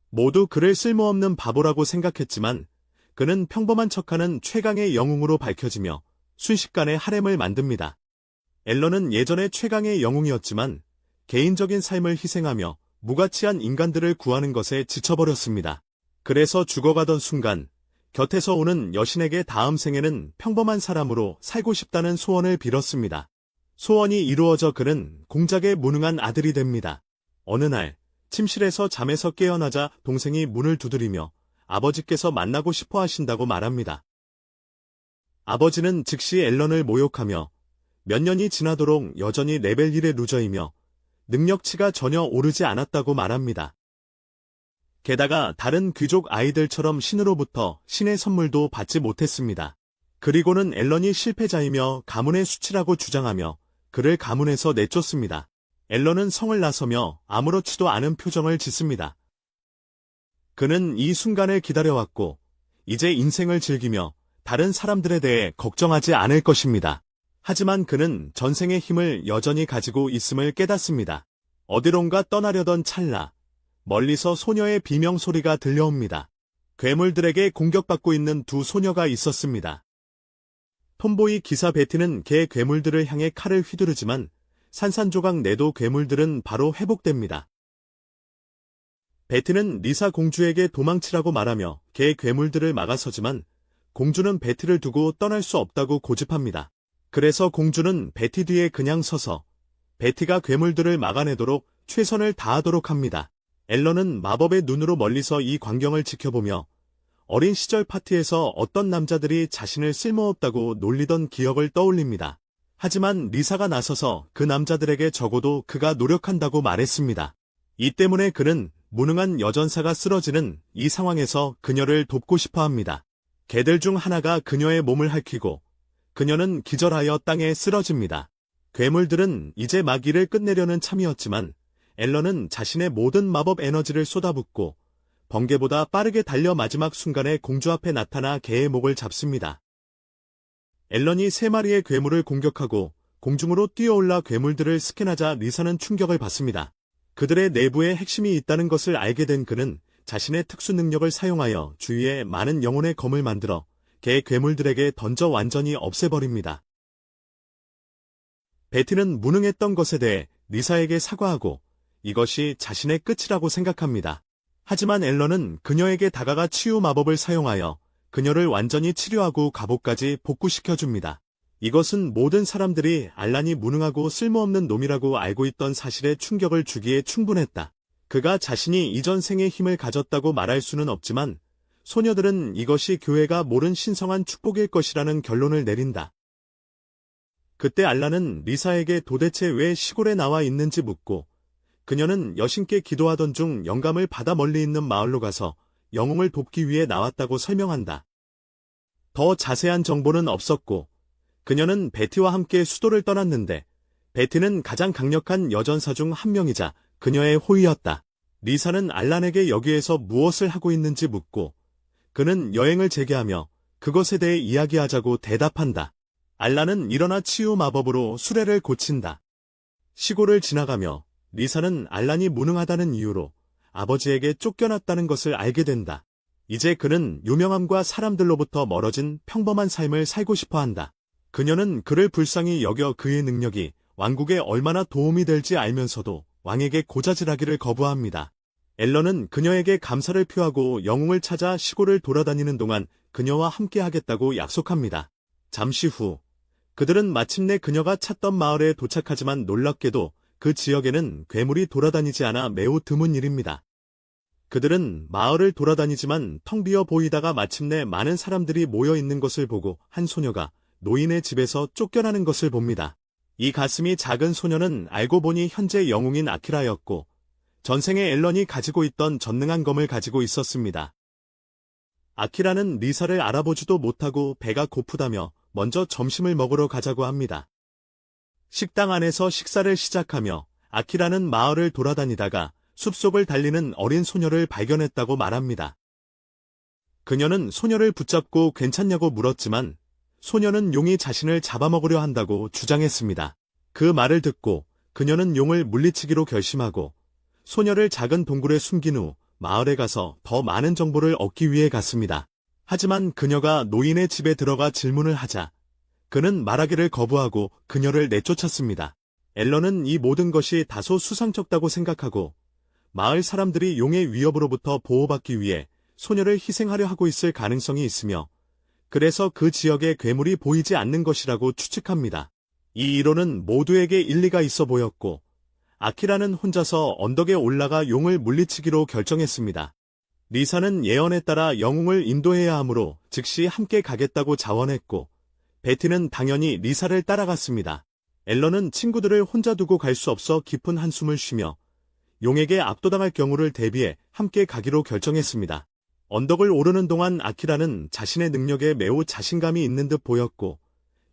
모두 그를 쓸모없는 바보라고 생각했지만 그는 평범한 척하는 최강의 영웅으로 밝혀지며 순식간에 하렘을 만듭니다. 앨런은 예전에 최강의 영웅이었지만 개인적인 삶을 희생하며 무가치한 인간들을 구하는 것에 지쳐버렸습니다. 그래서 죽어가던 순간 곁에서 오는 여신에게 다음 생에는 평범한 사람으로 살고 싶다는 소원을 빌었습니다. 소원이 이루어져 그는 공작에 무능한 아들이 됩니다. 어느 날 침실에서 잠에서 깨어나자 동생이 문을 두드리며 아버지께서 만나고 싶어 하신다고 말합니다. 아버지는 즉시 앨런을 모욕하며 몇 년이 지나도록 여전히 레벨 1의 루저이며 능력치가 전혀 오르지 않았다고 말합니다. 게다가 다른 귀족 아이들처럼 신으로부터 신의 선물도 받지 못했습니다. 그리고는 앨런이 실패자이며 가문의 수치라고 주장하며 그를 가문에서 내쫓습니다. 앨런은 성을 나서며 아무렇지도 않은 표정을 짓습니다. 그는 이 순간을 기다려왔고 이제 인생을 즐기며 다른 사람들에 대해 걱정하지 않을 것입니다. 하지만 그는 전생의 힘을 여전히 가지고 있음을 깨닫습니다. 어디론가 떠나려던 찰나 멀리서 소녀의 비명소리가 들려옵니다. 괴물들에게 공격받고 있는 두 소녀가 있었습니다. 톰보이 기사 베티는 개 괴물들을 향해 칼을 휘두르지만 산산조각 내도 괴물들은 바로 회복됩니다. 베티는 리사 공주에게 도망치라고 말하며 개 괴물들을 막아서지만 공주는 베티를 두고 떠날 수 없다고 고집합니다. 그래서 공주는 베티 뒤에 그냥 서서 베티가 괴물들을 막아내도록 최선을 다하도록 합니다. 앨런은 마법의 눈으로 멀리서 이 광경을 지켜보며 어린 시절 파티에서 어떤 남자들이 자신을 쓸모없다고 놀리던 기억을 떠올립니다. 하지만 리사가 나서서 그 남자들에게 적어도 그가 노력한다고 말했습니다. 이 때문에 그는 무능한 여전사가 쓰러지는 이 상황에서 그녀를 돕고 싶어 합니다. 개들 중 하나가 그녀의 몸을 핥히고 그녀는 기절하여 땅에 쓰러집니다. 괴물들은 이제 마기를 끝내려는 참이었지만 앨런은 자신의 모든 마법 에너지를 쏟아붓고 번개보다 빠르게 달려 마지막 순간에 공주 앞에 나타나 개의 목을 잡습니다. 앨런이 3마리의 괴물을 공격하고 공중으로 뛰어올라 괴물들을 스캔하자 리사는 충격을 받습니다. 그들의 내부에 핵심이 있다는 것을 알게 된 그는 자신의 특수 능력을 사용하여 주위에 많은 영혼의 검을 만들어 개 괴물들에게 던져 완전히 없애버립니다. 베티는 무능했던 것에 대해 리사에게 사과하고 이것이 자신의 끝이라고 생각합니다. 하지만 앨런은 그녀에게 다가가 치유 마법을 사용하여 그녀를 완전히 치료하고 갑옷까지 복구시켜줍니다. 이것은 모든 사람들이 알란이 무능하고 쓸모없는 놈이라고 알고 있던 사실에 충격을 주기에 충분했다. 그가 자신이 이전 생의 힘을 가졌다고 말할 수는 없지만 소녀들은 이것이 교회가 모른 신성한 축복일 것이라는 결론을 내린다. 그때 알란은 리사에게 도대체 왜 시골에 나와 있는지 묻고 그녀는 여신께 기도하던 중 영감을 받아 멀리 있는 마을로 가서 영웅을 돕기 위해 나왔다고 설명한다. 더 자세한 정보는 없었고 그녀는 베티와 함께 수도를 떠났는데 베티는 가장 강력한 여전사 중 한 명이자 그녀의 호위였다. 리사는 알란에게 여기에서 무엇을 하고 있는지 묻고 그는 여행을 재개하며 그것에 대해 이야기하자고 대답한다. 알란은 일어나 치유 마법으로 수레를 고친다. 시골을 지나가며 리사는 알란이 무능하다는 이유로 아버지에게 쫓겨났다는 것을 알게 된다. 이제 그는 유명함과 사람들로부터 멀어진 평범한 삶을 살고 싶어 한다. 그녀는 그를 불쌍히 여겨 그의 능력이 왕국에 얼마나 도움이 될지 알면서도 왕에게 고자질하기를 거부합니다. 앨런은 그녀에게 감사를 표하고 영웅을 찾아 시골을 돌아다니는 동안 그녀와 함께 하겠다고 약속합니다. 잠시 후 그들은 마침내 그녀가 찾던 마을에 도착하지만 놀랍게도 그 지역에는 괴물이 돌아다니지 않아 매우 드문 일입니다. 그들은 마을을 돌아다니지만 텅 비어 보이다가 마침내 많은 사람들이 모여 있는 것을 보고 한 소녀가 노인의 집에서 쫓겨나는 것을 봅니다. 이 가슴이 작은 소녀는 알고 보니 현재 영웅인 아키라였고 전생에 앨런이 가지고 있던 전능한 검을 가지고 있었습니다. 아키라는 리사를 알아보지도 못하고 배가 고프다며 먼저 점심을 먹으러 가자고 합니다. 식당 안에서 식사를 시작하며 아키라는 마을을 돌아다니다가 숲속을 달리는 어린 소녀를 발견했다고 말합니다. 그녀는 소녀를 붙잡고 괜찮냐고 물었지만 소녀는 용이 자신을 잡아먹으려 한다고 주장했습니다. 그 말을 듣고 그녀는 용을 물리치기로 결심하고 소녀를 작은 동굴에 숨긴 후 마을에 가서 더 많은 정보를 얻기 위해 갔습니다. 하지만 그녀가 노인의 집에 들어가 질문을 하자 그는 말하기를 거부하고 그녀를 내쫓았습니다. 앨런은 이 모든 것이 다소 수상쩍다고 생각하고 마을 사람들이 용의 위협으로부터 보호받기 위해 소녀를 희생하려 하고 있을 가능성이 있으며 그래서 그 지역에 괴물이 보이지 않는 것이라고 추측합니다. 이 이론은 모두에게 일리가 있어 보였고 아키라는 혼자서 언덕에 올라가 용을 물리치기로 결정했습니다. 리사는 예언에 따라 영웅을 인도해야 하므로 즉시 함께 가겠다고 자원했고 베티는 당연히 리사를 따라갔습니다. 앨런은 친구들을 혼자 두고 갈 수 없어 깊은 한숨을 쉬며 용에게 압도당할 경우를 대비해 함께 가기로 결정했습니다. 언덕을 오르는 동안 아키라는 자신의 능력에 매우 자신감이 있는 듯 보였고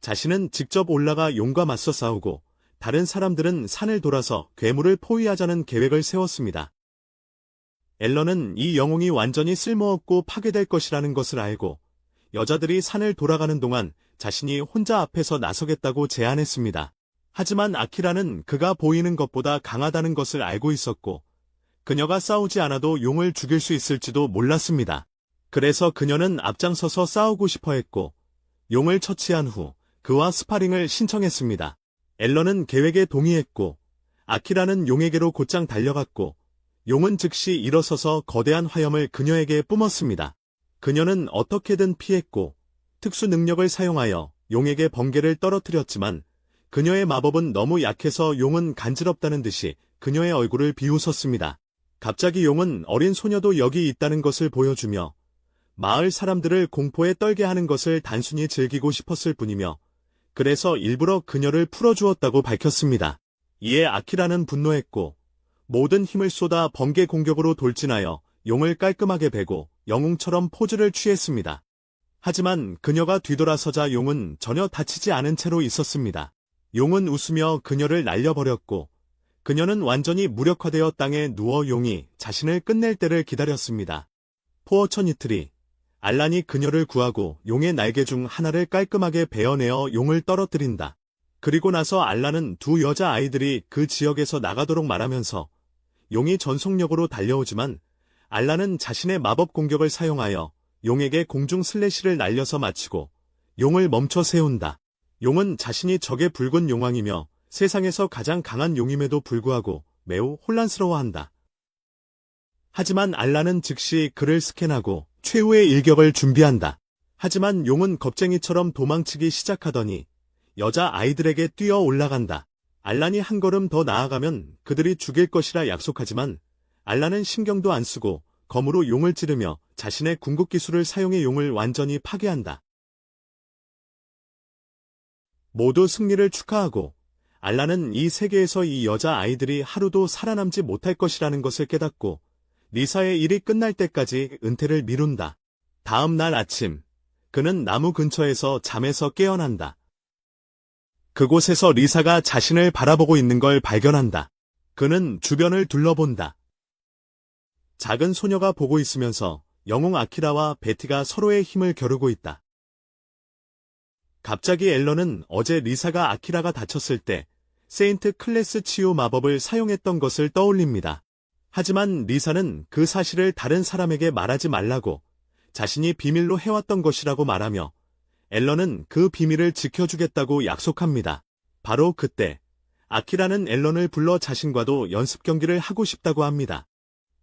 자신은 직접 올라가 용과 맞서 싸우고 다른 사람들은 산을 돌아서 괴물을 포위하자는 계획을 세웠습니다. 앨런은 이 영웅이 완전히 쓸모없고 파괴될 것이라는 것을 알고 여자들이 산을 돌아가는 동안 자신이 혼자 앞에서 나서겠다고 제안했습니다. 하지만 아키라는 그가 보이는 것보다 강하다는 것을 알고 있었고 그녀가 싸우지 않아도 용을 죽일 수 있을지도 몰랐습니다. 그래서 그녀는 앞장서서 싸우고 싶어 했고 용을 처치한 후 그와 스파링을 신청했습니다. 앨런은 계획에 동의했고 아키라는 용에게로 곧장 달려갔고 용은 즉시 일어서서 거대한 화염을 그녀에게 뿜었습니다. 그녀는 어떻게든 피했고 특수 능력을 사용하여 용에게 번개를 떨어뜨렸지만 그녀의 마법은 너무 약해서 용은 간지럽다는 듯이 그녀의 얼굴을 비웃었습니다. 갑자기 용은 어린 소녀도 여기 있다는 것을 보여주며 마을 사람들을 공포에 떨게 하는 것을 단순히 즐기고 싶었을 뿐이며 그래서 일부러 그녀를 풀어주었다고 밝혔습니다. 이에 아키라는 분노했고 모든 힘을 쏟아 번개 공격으로 돌진하여 용을 깔끔하게 베고 영웅처럼 포즈를 취했습니다. 하지만 그녀가 뒤돌아서자 용은 전혀 다치지 않은 채로 있었습니다. 용은 웃으며 그녀를 날려버렸고 그녀는 완전히 무력화되어 땅에 누워 용이 자신을 끝낼 때를 기다렸습니다. 포어처니트리, 알란이 그녀를 구하고 용의 날개 중 하나를 깔끔하게 베어내어 용을 떨어뜨린다. 그리고 나서 알란은 두 여자 아이들이 그 지역에서 나가도록 말하면서 용이 전속력으로 달려오지만 알란은 자신의 마법 공격을 사용하여 용에게 공중 슬래시를 날려서 마치고 용을 멈춰 세운다. 용은 자신이 적의 붉은 용왕이며 세상에서 가장 강한 용임에도 불구하고 매우 혼란스러워한다. 하지만 알란은 즉시 그를 스캔하고 최후의 일격을 준비한다. 하지만 용은 겁쟁이처럼 도망치기 시작하더니 여자 아이들에게 뛰어 올라간다. 알란이 한 걸음 더 나아가면 그들이 죽일 것이라 약속하지만 알란은 신경도 안 쓰고 검으로 용을 찌르며 자신의 궁극 기술을 사용해 용을 완전히 파괴한다. 모두 승리를 축하하고 알란은 이 세계에서 이 여자 아이들이 하루도 살아남지 못할 것이라는 것을 깨닫고 리사의 일이 끝날 때까지 은퇴를 미룬다. 다음 날 아침, 그는 나무 근처에서 잠에서 깨어난다. 그곳에서 리사가 자신을 바라보고 있는 걸 발견한다. 그는 주변을 둘러본다. 작은 소녀가 보고 있으면서 영웅 아키라와 베티가 서로의 힘을 겨루고 있다. 갑자기 앨런은 어제 리사가 아키라가 다쳤을 때 세인트 클래스 치유 마법을 사용했던 것을 떠올립니다. 하지만 리사는 그 사실을 다른 사람에게 말하지 말라고 자신이 비밀로 해왔던 것이라고 말하며 앨런은 그 비밀을 지켜주겠다고 약속합니다. 바로 그때 아키라는 앨런을 불러 자신과도 연습 경기를 하고 싶다고 합니다.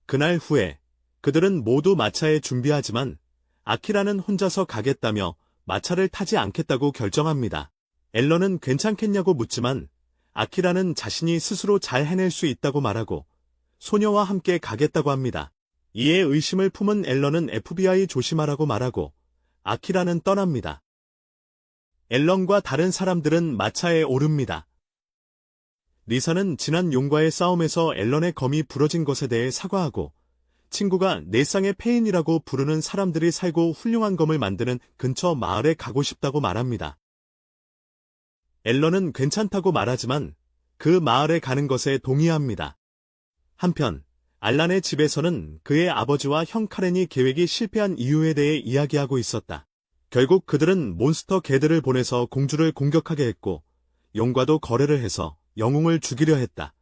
그날 후에 그들은 모두 마차에 준비하지만 아키라는 혼자서 가겠다며 마차를 타지 않겠다고 결정합니다. 앨런은 괜찮겠냐고 묻지만 아키라는 자신이 스스로 잘 해낼 수 있다고 말하고 소녀와 함께 가겠다고 합니다. 이에 의심을 품은 앨런은 FBI 조심하라고 말하고 아키라는 떠납니다. 앨런과 다른 사람들은 마차에 오릅니다. 리사는 지난 용과의 싸움에서 앨런의 검이 부러진 것에 대해 사과하고 친구가 내 쌍의 페인이라고 부르는 사람들이 살고 훌륭한 검을 만드는 근처 마을에 가고 싶다고 말합니다. 앨런은 괜찮다고 말하지만 그 마을에 가는 것에 동의합니다. 한편 알란의 집에서는 그의 아버지와 형 카렌이 계획이 실패한 이유에 대해 이야기하고 있었다. 결국 그들은 몬스터 개들을 보내서 공주를 공격하게 했고 용과도 거래를 해서 영웅을 죽이려 했다.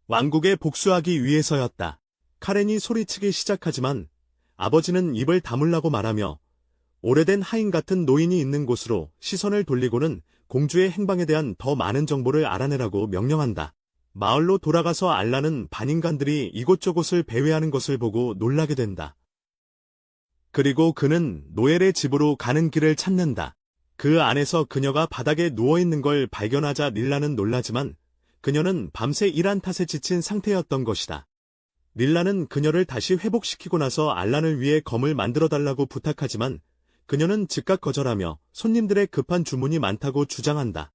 왕국에 복수하기 위해서였다. 카렌이 소리치기 시작하지만 아버지는 입을 다물라고 말하며 오래된 하인 같은 노인이 있는 곳으로 시선을 돌리고는 공주의 행방에 대한 더 많은 정보를 알아내라고 명령한다. 마을로 돌아가서 알라는 반인간들이 이곳저곳을 배회하는 것을 보고 놀라게 된다. 그리고 그는 노엘의 집으로 가는 길을 찾는다. 그 안에서 그녀가 바닥에 누워있는 걸 발견하자 릴라는 놀라지만 그녀는 밤새 일한 탓에 지친 상태였던 것이다. 릴라는 그녀를 다시 회복시키고 나서 알란을 위해 검을 만들어달라고 부탁하지만 그녀는 즉각 거절하며 손님들의 급한 주문이 많다고 주장한다.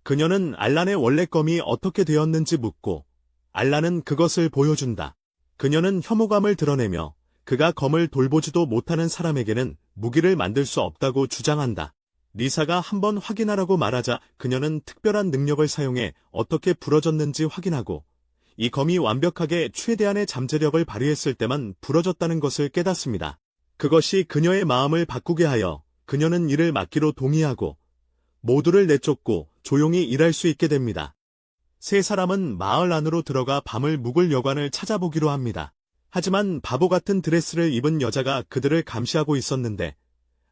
그녀는 알란의 원래 검이 어떻게 되었는지 묻고 알란은 그것을 보여준다. 그녀는 혐오감을 드러내며 그가 검을 돌보지도 못하는 사람에게는 무기를 만들 수 없다고 주장한다. 리사가 한번 확인하라고 말하자 그녀는 특별한 능력을 사용해 어떻게 부러졌는지 확인하고 이 검이 완벽하게 최대한의 잠재력을 발휘했을 때만 부러졌다는 것을 깨닫습니다. 그것이 그녀의 마음을 바꾸게 하여 그녀는 이를 맡기로 동의하고 모두를 내쫓고 조용히 일할 수 있게 됩니다. 세 사람은 마을 안으로 들어가 밤을 묵을 여관을 찾아보기로 합니다. 하지만 바보 같은 드레스를 입은 여자가 그들을 감시하고 있었는데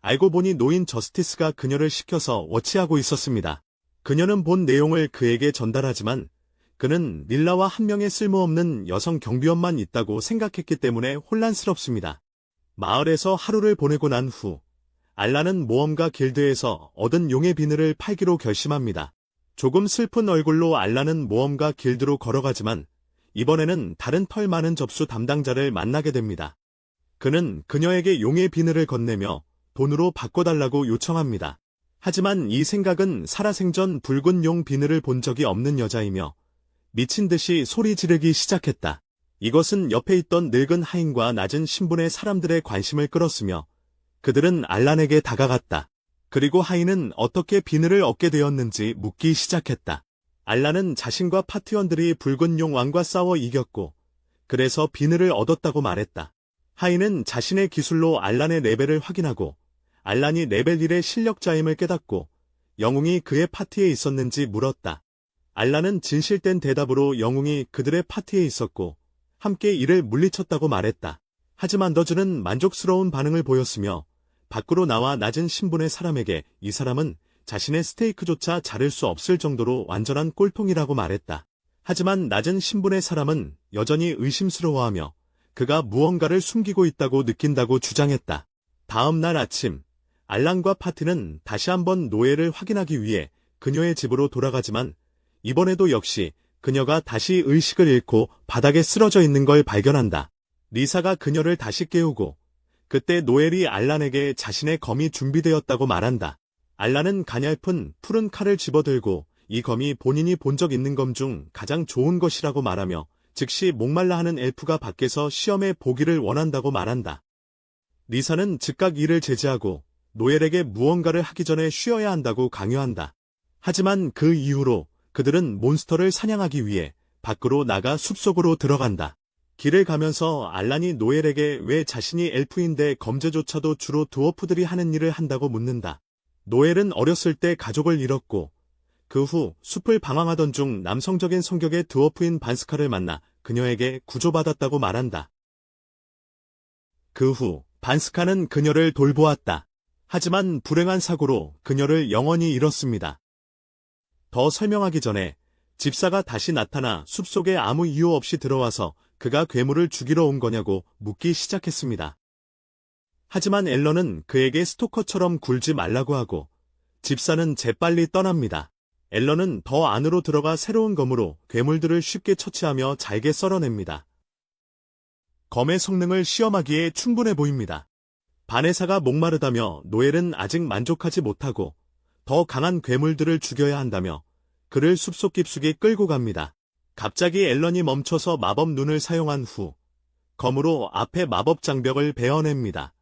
알고 보니 노인 저스티스가 그녀를 시켜서 워치하고 있었습니다. 그녀는 본 내용을 그에게 전달하지만 그는 릴라와 한 명의 쓸모없는 여성 경비원만 있다고 생각했기 때문에 혼란스럽습니다. 마을에서 하루를 보내고 난 후 알라는 모험가 길드에서 얻은 용의 비늘을 팔기로 결심합니다. 조금 슬픈 얼굴로 알라는 모험가 길드로 걸어가지만 이번에는 다른 털 많은 접수 담당자를 만나게 됩니다. 그는 그녀에게 용의 비늘을 건네며 돈으로 바꿔달라고 요청합니다. 하지만 이 생각은 살아생전 붉은 용 비늘을 본 적이 없는 여자이며 미친 듯이 소리 지르기 시작했다. 이것은 옆에 있던 늙은 하인과 낮은 신분의 사람들의 관심을 끌었으며 그들은 알란에게 다가갔다. 그리고 하인은 어떻게 비늘을 얻게 되었는지 묻기 시작했다. 알란은 자신과 파티원들이 붉은 용 왕과 싸워 이겼고 그래서 비늘을 얻었다고 말했다. 하인은 자신의 기술로 알란의 레벨을 확인하고 알란이 레벨 1의 실력자임을 깨닫고 영웅이 그의 파티에 있었는지 물었다. 알란은 진실된 대답으로 영웅이 그들의 파티에 있었고 함께 이를 물리쳤다고 말했다. 하지만 더즈는 만족스러운 반응을 보였으며 밖으로 나와 낮은 신분의 사람에게 이 사람은 자신의 스테이크조차 자를 수 없을 정도로 완전한 꼴통이라고 말했다. 하지만 낮은 신분의 사람은 여전히 의심스러워하며 그가 무언가를 숨기고 있다고 느낀다고 주장했다. 다음 날 아침, 알란과 파티는 다시 한번 노예를 확인하기 위해 그녀의 집으로 돌아가지만 이번에도 역시 그녀가 다시 의식을 잃고 바닥에 쓰러져 있는 걸 발견한다. 리사가 그녀를 다시 깨우고 그때 노엘이 알란에게 자신의 검이 준비되었다고 말한다. 알란은 가냘픈 푸른 칼을 집어들고 이 검이 본인이 본 적 있는 검 중 가장 좋은 것이라고 말하며 즉시 목말라 하는 엘프가 밖에서 시험해 보기를 원한다고 말한다. 리사는 즉각 이를 제지하고 노엘에게 무언가를 하기 전에 쉬어야 한다고 강요한다. 하지만 그 이후로 그들은 몬스터를 사냥하기 위해 밖으로 나가 숲속으로 들어간다. 길을 가면서 알란이 노엘에게 왜 자신이 엘프인데 검제조차도 주로 드워프들이 하는 일을 한다고 묻는다. 노엘은 어렸을 때 가족을 잃었고 그 후 숲을 방황하던 중 남성적인 성격의 드워프인 반스카를 만나 그녀에게 구조받았다고 말한다. 그 후 반스카는 그녀를 돌보았다. 하지만 불행한 사고로 그녀를 영원히 잃었습니다. 더 설명하기 전에 집사가 다시 나타나 숲속에 아무 이유 없이 들어와서 그가 괴물을 죽이러 온 거냐고 묻기 시작했습니다. 하지만 앨런은 그에게 스토커처럼 굴지 말라고 하고 집사는 재빨리 떠납니다. 앨런은 더 안으로 들어가 새로운 검으로 괴물들을 쉽게 처치하며 잘게 썰어냅니다. 검의 성능을 시험하기에 충분해 보입니다. 바네사가 목마르다며 노엘은 아직 만족하지 못하고 더 강한 괴물들을 죽여야 한다며 그를 숲속 깊숙이 끌고 갑니다. 갑자기 앨런이 멈춰서 마법 눈을 사용한 후 검으로 앞에 마법 장벽을 베어냅니다.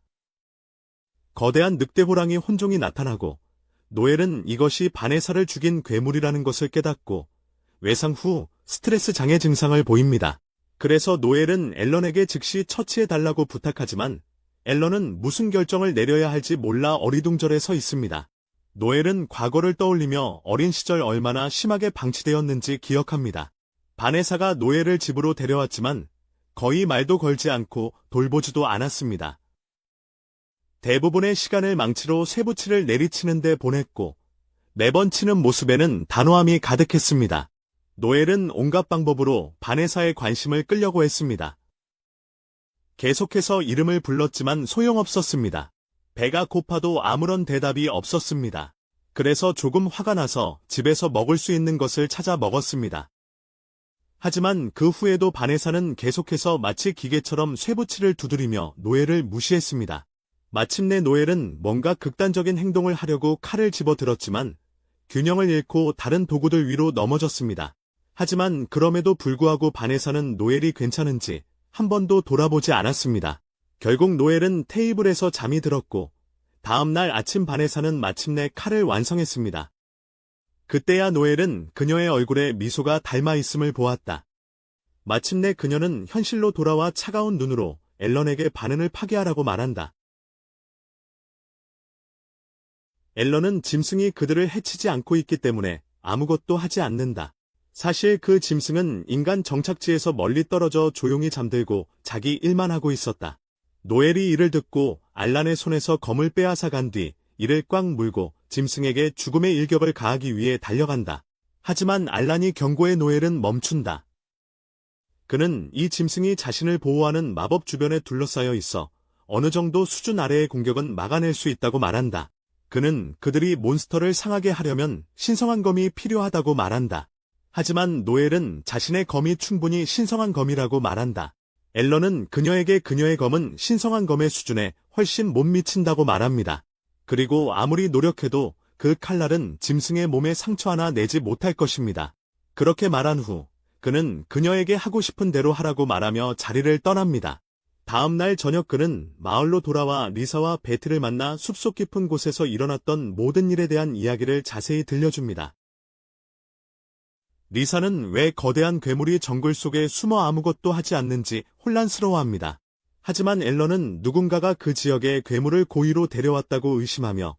거대한 늑대호랑이 혼종이 나타나고 노엘은 이것이 바네사를 죽인 괴물이라는 것을 깨닫고 외상 후 스트레스 장애 증상을 보입니다. 그래서 노엘은 앨런에게 즉시 처치해달라고 부탁하지만 앨런은 무슨 결정을 내려야 할지 몰라 어리둥절해 서 있습니다. 노엘은 과거를 떠올리며 어린 시절 얼마나 심하게 방치되었는지 기억합니다. 바네사가 노엘을 집으로 데려왔지만 거의 말도 걸지 않고 돌보지도 않았습니다. 대부분의 시간을 망치로 쇠붙이를 내리치는 데 보냈고 매번 치는 모습에는 단호함이 가득했습니다. 노엘은 온갖 방법으로 바네사의 관심을 끌려고 했습니다. 계속해서 이름을 불렀지만 소용없었습니다. 배가 고파도 아무런 대답이 없었습니다. 그래서 조금 화가 나서 집에서 먹을 수 있는 것을 찾아 먹었습니다. 하지만 그 후에도 바네사는 계속해서 마치 기계처럼 쇠붙이를 두드리며 노엘을 무시했습니다. 마침내 노엘은 뭔가 극단적인 행동을 하려고 칼을 집어들었지만 균형을 잃고 다른 도구들 위로 넘어졌습니다. 하지만 그럼에도 불구하고 바네사는 노엘이 괜찮은지 한 번도 돌아보지 않았습니다. 결국 노엘은 테이블에서 잠이 들었고 다음 날 아침 바네사는 마침내 칼을 완성했습니다. 그때야 노엘은 그녀의 얼굴에 미소가 닮아 있음을 보았다. 마침내 그녀는 현실로 돌아와 차가운 눈으로 앨런에게 반응을 파괴하라고 말한다. 앨런은 짐승이 그들을 해치지 않고 있기 때문에 아무것도 하지 않는다. 사실 그 짐승은 인간 정착지에서 멀리 떨어져 조용히 잠들고 자기 일만 하고 있었다. 노엘이 이를 듣고 알란의 손에서 검을 빼앗아 간 뒤 이를 꽉 물고 짐승에게 죽음의 일격을 가하기 위해 달려간다. 하지만 알란이 경고해 노엘은 멈춘다. 그는 이 짐승이 자신을 보호하는 마법 주변에 둘러싸여 있어 어느 정도 수준 아래의 공격은 막아낼 수 있다고 말한다. 그는 그들이 몬스터를 상하게 하려면 신성한 검이 필요하다고 말한다. 하지만 노엘은 자신의 검이 충분히 신성한 검이라고 말한다. 앨런은 그녀에게 그녀의 검은 신성한 검의 수준에 훨씬 못 미친다고 말합니다. 그리고 아무리 노력해도 그 칼날은 짐승의 몸에 상처 하나 내지 못할 것입니다. 그렇게 말한 후 그는 그녀에게 하고 싶은 대로 하라고 말하며 자리를 떠납니다. 다음 날 저녁 그는 마을로 돌아와 리사와 베트를 만나 숲속 깊은 곳에서 일어났던 모든 일에 대한 이야기를 자세히 들려줍니다. 리사는 왜 거대한 괴물이 정글 속에 숨어 아무것도 하지 않는지 혼란스러워합니다. 하지만 앨런은 누군가가 그 지역에 괴물을 고의로 데려왔다고 의심하며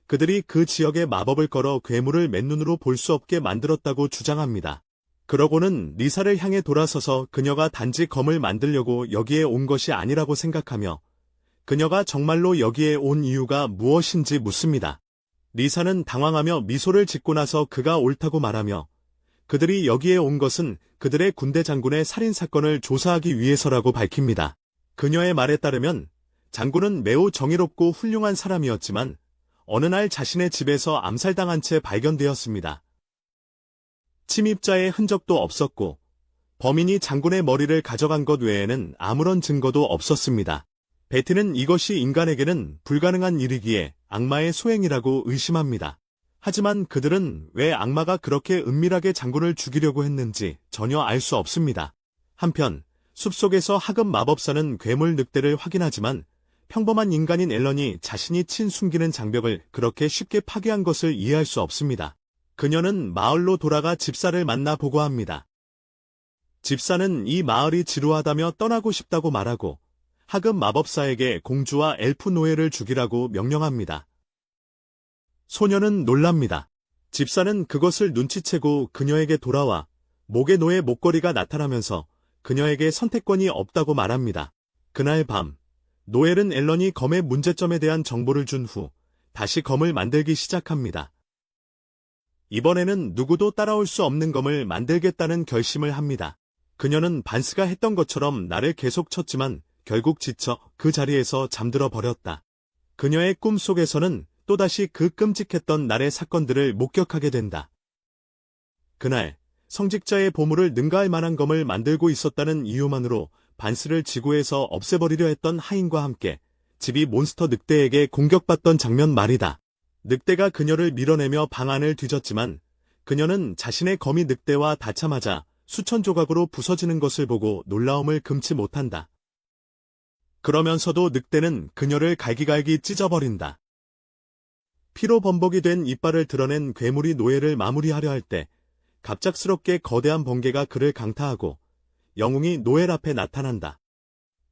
그들이 그 지역에 마법을 걸어 괴물을 맨눈으로 볼 수 없게 만들었다고 주장합니다. 그러고는 리사를 향해 돌아서서 그녀가 단지 검을 만들려고 여기에 온 것이 아니라고 생각하며 그녀가 정말로 여기에 온 이유가 무엇인지 묻습니다. 리사는 당황하며 미소를 짓고 나서 그가 옳다고 말하며 그들이 여기에 온 것은 그들의 군대 장군의 살인사건을 조사하기 위해서라고 밝힙니다. 그녀의 말에 따르면 장군은 매우 정의롭고 훌륭한 사람이었지만 어느 날 자신의 집에서 암살당한 채 발견되었습니다. 침입자의 흔적도 없었고 범인이 장군의 머리를 가져간 것 외에는 아무런 증거도 없었습니다. 베트는 이것이 인간에게는 불가능한 일이기에 악마의 소행이라고 의심합니다. 하지만 그들은 왜 악마가 그렇게 은밀하게 장군을 죽이려고 했는지 전혀 알 수 없습니다. 한편 숲속에서 하급 마법사는 괴물 늑대를 확인하지만 평범한 인간인 앨런이 자신이 친 숨기는 장벽을 그렇게 쉽게 파괴한 것을 이해할 수 없습니다. 그녀는 마을로 돌아가 집사를 만나 보고합니다. 집사는 이 마을이 지루하다며 떠나고 싶다고 말하고 하급 마법사에게 공주와 엘프 노예를 죽이라고 명령합니다. 소녀는 놀랍니다. 집사는 그것을 눈치채고 그녀에게 돌아와 목에 노예 목걸이가 나타나면서 그녀에게 선택권이 없다고 말합니다. 그날 밤 노엘은 앨런이 검의 문제점에 대한 정보를 준 후 다시 검을 만들기 시작합니다. 이번에는 누구도 따라올 수 없는 검을 만들겠다는 결심을 합니다. 그녀는 반스가 했던 것처럼 날을 계속 쳤지만 결국 지쳐 그 자리에서 잠들어 버렸다. 그녀의 꿈속에서는 또다시 그 끔찍했던 날의 사건들을 목격하게 된다. 그날 성직자의 보물을 능가할 만한 검을 만들고 있었다는 이유만으로 반스를 지구에서 없애버리려 했던 하인과 함께 집이 몬스터 늑대에게 공격받던 장면 말이다. 늑대가 그녀를 밀어내며 방 안을 뒤졌지만 그녀는 자신의 검이 늑대와 닿자마자 수천 조각으로 부서지는 것을 보고 놀라움을 금치 못한다. 그러면서도 늑대는 그녀를 갈기갈기 찢어버린다. 피로 범벅이 된 이빨을 드러낸 괴물이 노예를 마무리하려 할 때 갑작스럽게 거대한 번개가 그를 강타하고 영웅이 노엘 앞에 나타난다.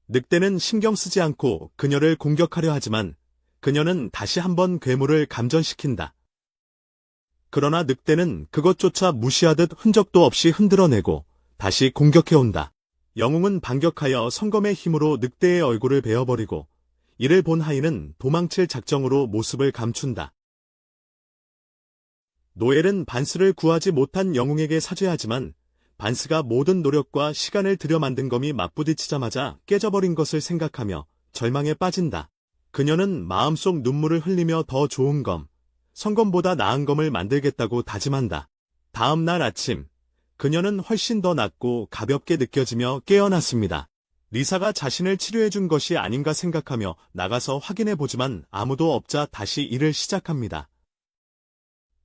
늑대는 신경 쓰지 않고 그녀를 공격하려 하지만 그녀는 다시 한번 괴물을 감전시킨다. 그러나 늑대는 그것조차 무시하듯 흔적도 없이 흔들어내고 다시 공격해온다. 영웅은 반격하여 성검의 힘으로 늑대의 얼굴을 베어버리고 이를 본 하인은 도망칠 작정으로 모습을 감춘다. 노엘은 반스를 구하지 못한 영웅에게 사죄하지만 반스가 모든 노력과 시간을 들여 만든 검이 맞부딪히자마자 깨져버린 것을 생각하며 절망에 빠진다. 그녀는 마음속 눈물을 흘리며 더 좋은 검, 성검보다 나은 검을 만들겠다고 다짐한다. 다음 날 아침, 그녀는 훨씬 더 낫고 가볍게 느껴지며 깨어났습니다. 리사가 자신을 치료해준 것이 아닌가 생각하며 나가서 확인해보지만 아무도 없자 다시 일을 시작합니다.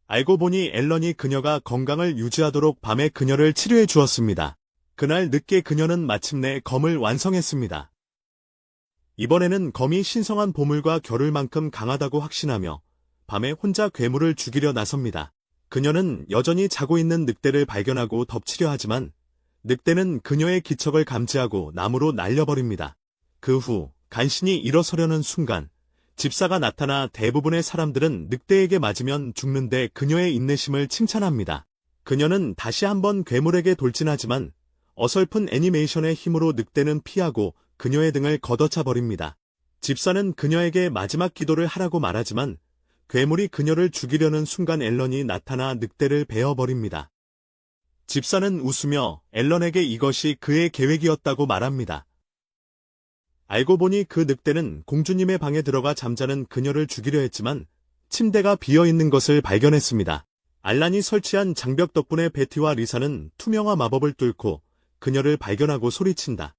알고 보니 앨런이 그녀가 건강을 유지하도록 밤에 그녀를 치료해 주었습니다. 그날 늦게 그녀는 마침내 검을 완성했습니다. 이번에는 검이 신성한 보물과 겨룰 만큼 강하다고 확신하며 밤에 혼자 괴물을 죽이려 나섭니다. 그녀는 여전히 자고 있는 늑대를 발견하고 덮치려 하지만 늑대는 그녀의 기척을 감지하고 나무로 날려버립니다. 그 후 간신히 일어서려는 순간 집사가 나타나 대부분의 사람들은 늑대에게 맞으면 죽는데 그녀의 인내심을 칭찬합니다. 그녀는 다시 한번 괴물에게 돌진하지만 어설픈 애니메이션의 힘으로 늑대는 피하고 그녀의 등을 걷어차 버립니다. 집사는 그녀에게 마지막 기도를 하라고 말하지만 괴물이 그녀를 죽이려는 순간 앨런이 나타나 늑대를 베어버립니다. 집사는 웃으며 앨런에게 이것이 그의 계획이었다고 말합니다. 알고 보니 그 늑대는 공주님의 방에 들어가 잠자는 그녀를 죽이려 했지만 침대가 비어있는 것을 발견했습니다. 알란이 설치한 장벽 덕분에 베티와 리사는 투명화 마법을 뚫고 그녀를 발견하고 소리친다.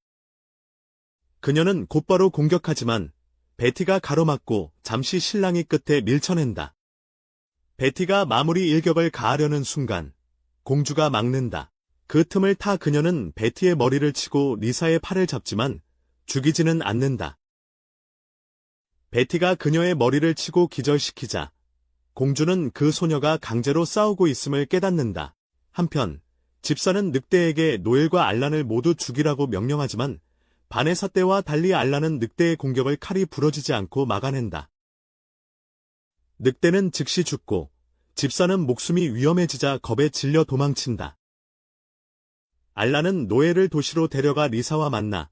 그녀는 곧바로 공격하지만 베티가 가로막고 잠시 실랑이 끝에 밀쳐낸다. 베티가 마무리 일격을 가하려는 순간 공주가 막는다. 그 틈을 타 그녀는 베티의 머리를 치고 리사의 팔을 잡지만 죽이지는 않는다. 베티가 그녀의 머리를 치고 기절시키자 공주는 그 소녀가 강제로 싸우고 있음을 깨닫는다. 한편 집사는 늑대에게 노엘과 알란을 모두 죽이라고 명령하지만 바네사 때와 달리 알란은 늑대의 공격을 칼이 부러지지 않고 막아낸다. 늑대는 즉시 죽고 집사는 목숨이 위험해지자 겁에 질려 도망친다. 알란은 노엘을 도시로 데려가 리사와 만나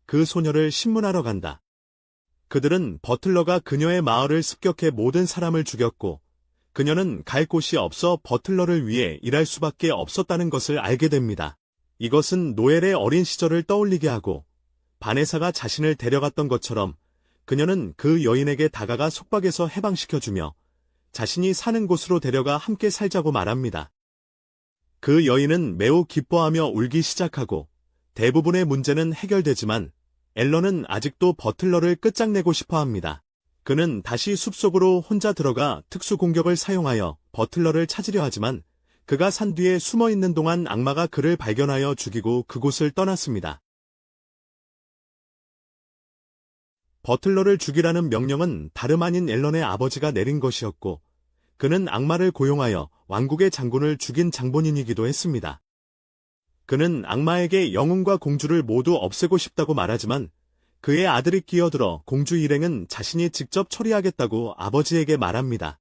그 소녀를 신문하러 간다. 그들은 버틀러가 그녀의 마을을 습격해 모든 사람을 죽였고 그녀는 갈 곳이 없어 버틀러를 위해 일할 수밖에 없었다는 것을 알게 됩니다. 이것은 노엘의 어린 시절을 떠올리게 하고 바네사가 자신을 데려갔던 것처럼 그녀는 그 여인에게 다가가 속박에서 해방시켜주며 자신이 사는 곳으로 데려가 함께 살자고 말합니다. 그 여인은 매우 기뻐하며 울기 시작하고 대부분의 문제는 해결되지만 앨런은 아직도 버틀러를 끝장내고 싶어합니다. 그는 다시 숲속으로 혼자 들어가 특수 공격을 사용하여 버틀러를 찾으려 하지만 그가 산 뒤에 숨어있는 동안 악마가 그를 발견하여 죽이고 그곳을 떠났습니다. 버틀러를 죽이라는 명령은 다름 아닌 앨런의 아버지가 내린 것이었고 그는 악마를 고용하여 왕국의 장군을 죽인 장본인이기도 했습니다. 그는 악마에게 영웅과 공주를 모두 없애고 싶다고 말하지만 그의 아들이 끼어들어 공주 일행은 자신이 직접 처리하겠다고 아버지에게 말합니다.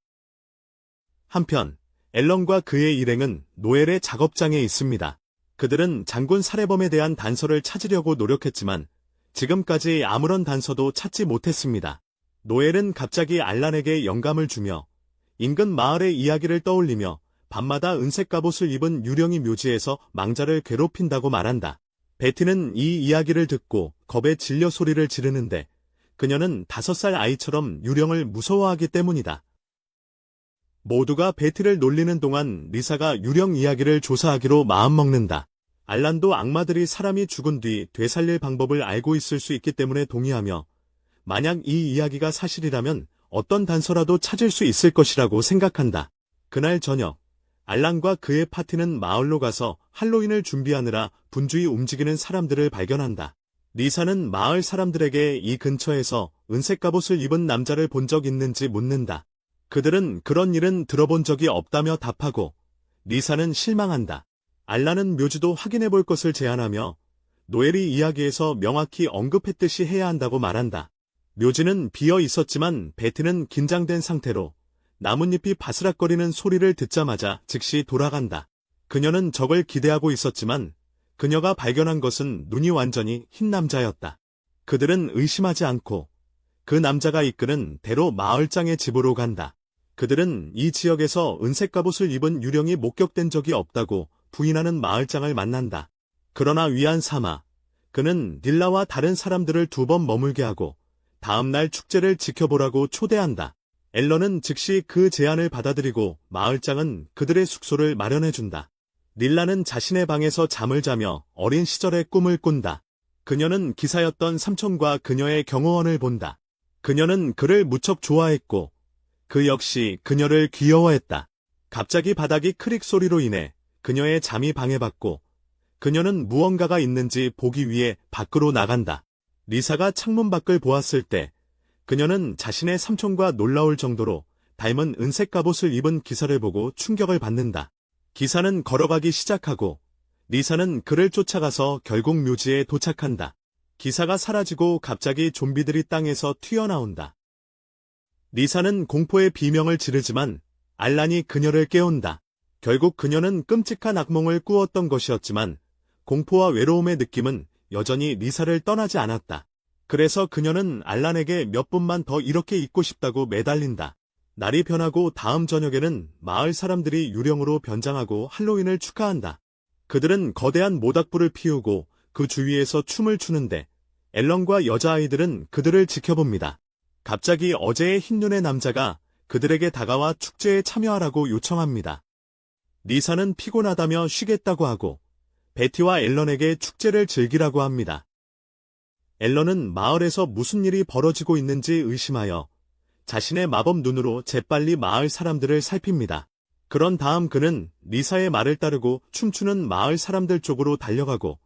한편 앨런과 그의 일행은 노엘의 작업장에 있습니다. 그들은 장군 살해범에 대한 단서를 찾으려고 노력했지만 지금까지 아무런 단서도 찾지 못했습니다. 노엘은 갑자기 알란에게 영감을 주며 인근 마을의 이야기를 떠올리며 밤마다 은색 갑옷을 입은 유령이 묘지에서 망자를 괴롭힌다고 말한다. 베티는 이 이야기를 듣고 겁에 질려 소리를 지르는데 그녀는 5살 아이처럼 유령을 무서워하기 때문이다. 모두가 베티를 놀리는 동안 리사가 유령 이야기를 조사하기로 마음먹는다. 알란도 악마들이 사람이 죽은 뒤 되살릴 방법을 알고 있을 수 있기 때문에 동의하며 만약 이 이야기가 사실이라면 어떤 단서라도 찾을 수 있을 것이라고 생각한다. 그날 저녁 알란과 그의 파티는 마을로 가서 할로윈을 준비하느라 분주히 움직이는 사람들을 발견한다. 리사는 마을 사람들에게 이 근처에서 은색 갑옷을 입은 남자를 본 적 있는지 묻는다. 그들은 그런 일은 들어본 적이 없다며 답하고 리사는 실망한다. 알란은 묘지도 확인해볼 것을 제안하며 노엘이 이야기에서 명확히 언급했듯이 해야 한다고 말한다. 묘지는 비어 있었지만 베티는 긴장된 상태로 나뭇잎이 바스락거리는 소리를 듣자마자 즉시 돌아간다. 그녀는 적을 기대하고 있었지만 그녀가 발견한 것은 눈이 완전히 흰 남자였다. 그들은 의심하지 않고 그 남자가 이끄는 대로 마을장의 집으로 간다. 그들은 이 지역에서 은색 갑옷을 입은 유령이 목격된 적이 없다고 부인하는 마을장을 만난다. 그러나 위안 삼아 그는 닐라와 다른 사람들을 2번 머물게 하고 다음날 축제를 지켜보라고 초대한다. 앨런은 즉시 그 제안을 받아들이고 마을장은 그들의 숙소를 마련해준다. 닐라는 자신의 방에서 잠을 자며 어린 시절의 꿈을 꾼다. 그녀는 기사였던 삼촌과 그녀의 경호원을 본다. 그녀는 그를 무척 좋아했고 그 역시 그녀를 귀여워했다. 갑자기 바닥이 크릭 소리로 인해 그녀의 잠이 방해받고 그녀는 무언가가 있는지 보기 위해 밖으로 나간다. 리사가 창문 밖을 보았을 때 그녀는 자신의 삼촌과 놀라울 정도로 닮은 은색 갑옷을 입은 기사를 보고 충격을 받는다. 기사는 걸어가기 시작하고 리사는 그를 쫓아가서 결국 묘지에 도착한다. 기사가 사라지고 갑자기 좀비들이 땅에서 튀어나온다. 리사는 공포의 비명을 지르지만 알란이 그녀를 깨운다. 결국 그녀는 끔찍한 악몽을 꾸었던 것이었지만 공포와 외로움의 느낌은 여전히 리사를 떠나지 않았다. 그래서 그녀는 알란에게 몇 분만 더 이렇게 있고 싶다고 매달린다. 날이 변하고 다음 저녁에는 마을 사람들이 유령으로 변장하고 할로윈을 축하한다. 그들은 거대한 모닥불을 피우고 그 주위에서 춤을 추는데 앨런과 여자아이들은 그들을 지켜봅니다. 갑자기 어제의 흰눈의 남자가 그들에게 다가와 축제에 참여하라고 요청합니다. 리사는 피곤하다며 쉬겠다고 하고 베티와 앨런에게 축제를 즐기라고 합니다. 앨런은 마을에서 무슨 일이 벌어지고 있는지 의심하여 자신의 마법 눈으로 재빨리 마을 사람들을 살핍니다. 그런 다음 그는 리사의 말을 따르고 춤추는 마을 사람들 쪽으로 달려가고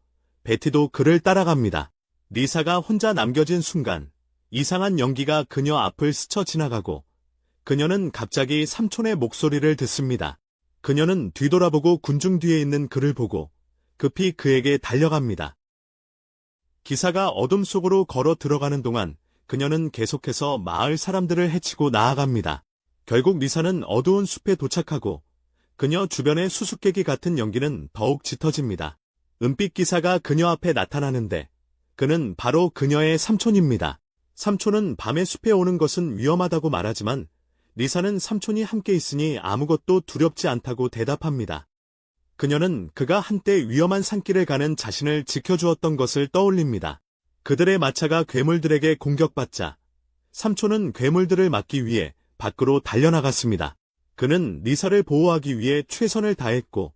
베티도 그를 따라갑니다. 리사가 혼자 남겨진 순간 이상한 연기가 그녀 앞을 스쳐 지나가고 그녀는 갑자기 삼촌의 목소리를 듣습니다. 그녀는 뒤돌아보고 군중 뒤에 있는 그를 보고 급히 그에게 달려갑니다. 기사가 어둠 속으로 걸어 들어가는 동안 그녀는 계속해서 마을 사람들을 해치고 나아갑니다. 결국 리사는 어두운 숲에 도착하고 그녀 주변의 수수께끼 같은 연기는 더욱 짙어집니다. 은빛 기사가 그녀 앞에 나타나는데 그는 바로 그녀의 삼촌입니다. 삼촌은 밤에 숲에 오는 것은 위험하다고 말하지만 리사는 삼촌이 함께 있으니 아무것도 두렵지 않다고 대답합니다. 그녀는 그가 한때 위험한 산길을 가는 자신을 지켜주었던 것을 떠올립니다. 그들의 마차가 괴물들에게 공격받자 삼촌은 괴물들을 막기 위해 밖으로 달려나갔습니다. 그는 리사를 보호하기 위해 최선을 다했고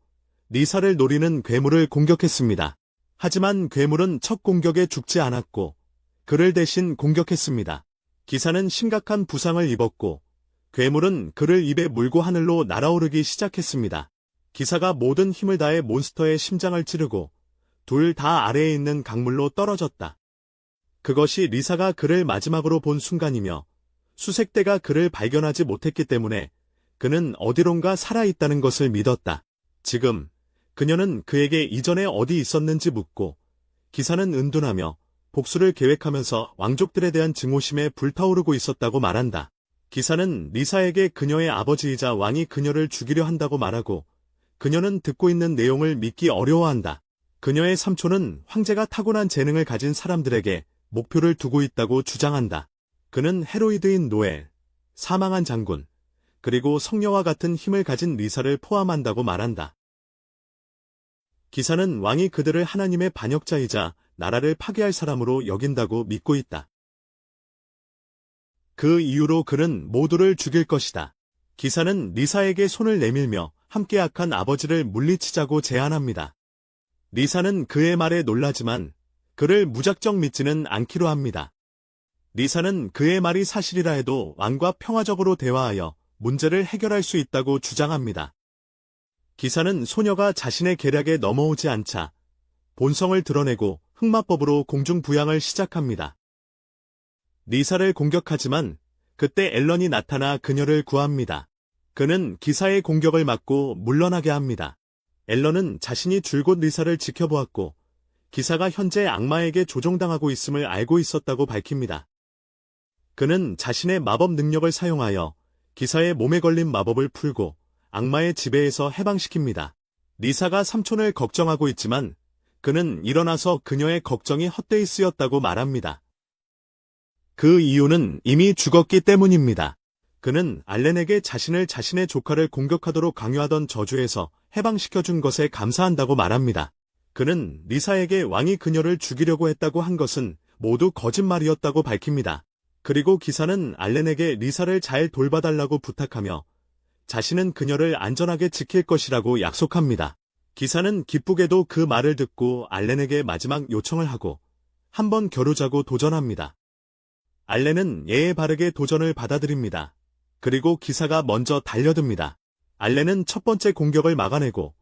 리사를 노리는 괴물을 공격했습니다. 하지만 괴물은 첫 공격에 죽지 않았고 그를 대신 공격했습니다. 기사는 심각한 부상을 입었고 괴물은 그를 입에 물고 하늘로 날아오르기 시작했습니다. 기사가 모든 힘을 다해 몬스터의 심장을 찌르고 둘 다 아래에 있는 강물로 떨어졌다. 그것이 리사가 그를 마지막으로 본 순간이며 수색대가 그를 발견하지 못했기 때문에 그는 어디론가 살아있다는 것을 믿었다. 지금 그녀는 그에게 이전에 어디 있었는지 묻고 기사는 은둔하며 복수를 계획하면서 왕족들에 대한 증오심에 불타오르고 있었다고 말한다. 기사는 리사에게 그녀의 아버지이자 왕이 그녀를 죽이려 한다고 말하고 그녀는 듣고 있는 내용을 믿기 어려워한다. 그녀의 삼촌은 황제가 타고난 재능을 가진 사람들에게 목표를 두고 있다고 주장한다. 그는 헤로이드인 노엘, 사망한 장군, 그리고 성녀와 같은 힘을 가진 리사를 포함한다고 말한다. 기사는 왕이 그들을 하나님의 반역자이자 나라를 파괴할 사람으로 여긴다고 믿고 있다. 그 이유로 그는 모두를 죽일 것이다. 기사는 리사에게 손을 내밀며 함께 악한 아버지를 물리치자고 제안합니다. 리사는 그의 말에 놀라지만 그를 무작정 믿지는 않기로 합니다. 리사는 그의 말이 사실이라 해도 왕과 평화적으로 대화하여 문제를 해결할 수 있다고 주장합니다. 기사는 소녀가 자신의 계략에 넘어오지 않자 본성을 드러내고 흑마법으로 공중부양을 시작합니다. 리사를 공격하지만 그때 앨런이 나타나 그녀를 구합니다. 그는 기사의 공격을 막고 물러나게 합니다. 앨런은 자신이 줄곧 리사를 지켜보았고 기사가 현재 악마에게 조종당하고 있음을 알고 있었다고 밝힙니다. 그는 자신의 마법 능력을 사용하여 기사의 몸에 걸린 마법을 풀고 악마의 지배에서 해방시킵니다. 리사가 삼촌을 걱정하고 있지만 그는 일어나서 그녀의 걱정이 헛되이 쓰였다고 말합니다. 그 이유는 이미 죽었기 때문입니다. 그는 알렌에게 자신의 조카를 공격하도록 강요하던 저주에서 해방시켜준 것에 감사한다고 말합니다. 그는 리사에게 왕이 그녀를 죽이려고 했다고 한 것은 모두 거짓말이었다고 밝힙니다. 그리고 기사는 알렌에게 리사를 잘 돌봐달라고 부탁하며 자신은 그녀를 안전하게 지킬 것이라고 약속합니다. 기사는 기쁘게도 그 말을 듣고 알렌에게 마지막 요청을 하고 한번 겨루자고 도전합니다. 알렌은 예에 바르게 도전을 받아들입니다. 그리고 기사가 먼저 달려듭니다. 알렌은 첫 번째 공격을 막아내고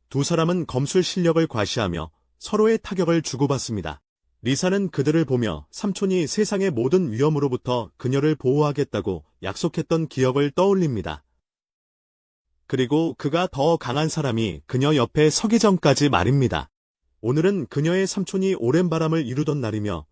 두 사람은 검술 실력을 과시하며 서로의 타격을 주고받습니다. 리사는 그들을 보며 삼촌이 세상의 모든 위험으로부터 그녀를 보호하겠다고 약속했던 기억을 떠올립니다. 그리고 그가 더 강한 사람이 그녀 옆에 서기 전까지 말입니다. 오늘은 그녀의 삼촌이 오랜 바람을 이루던 날이며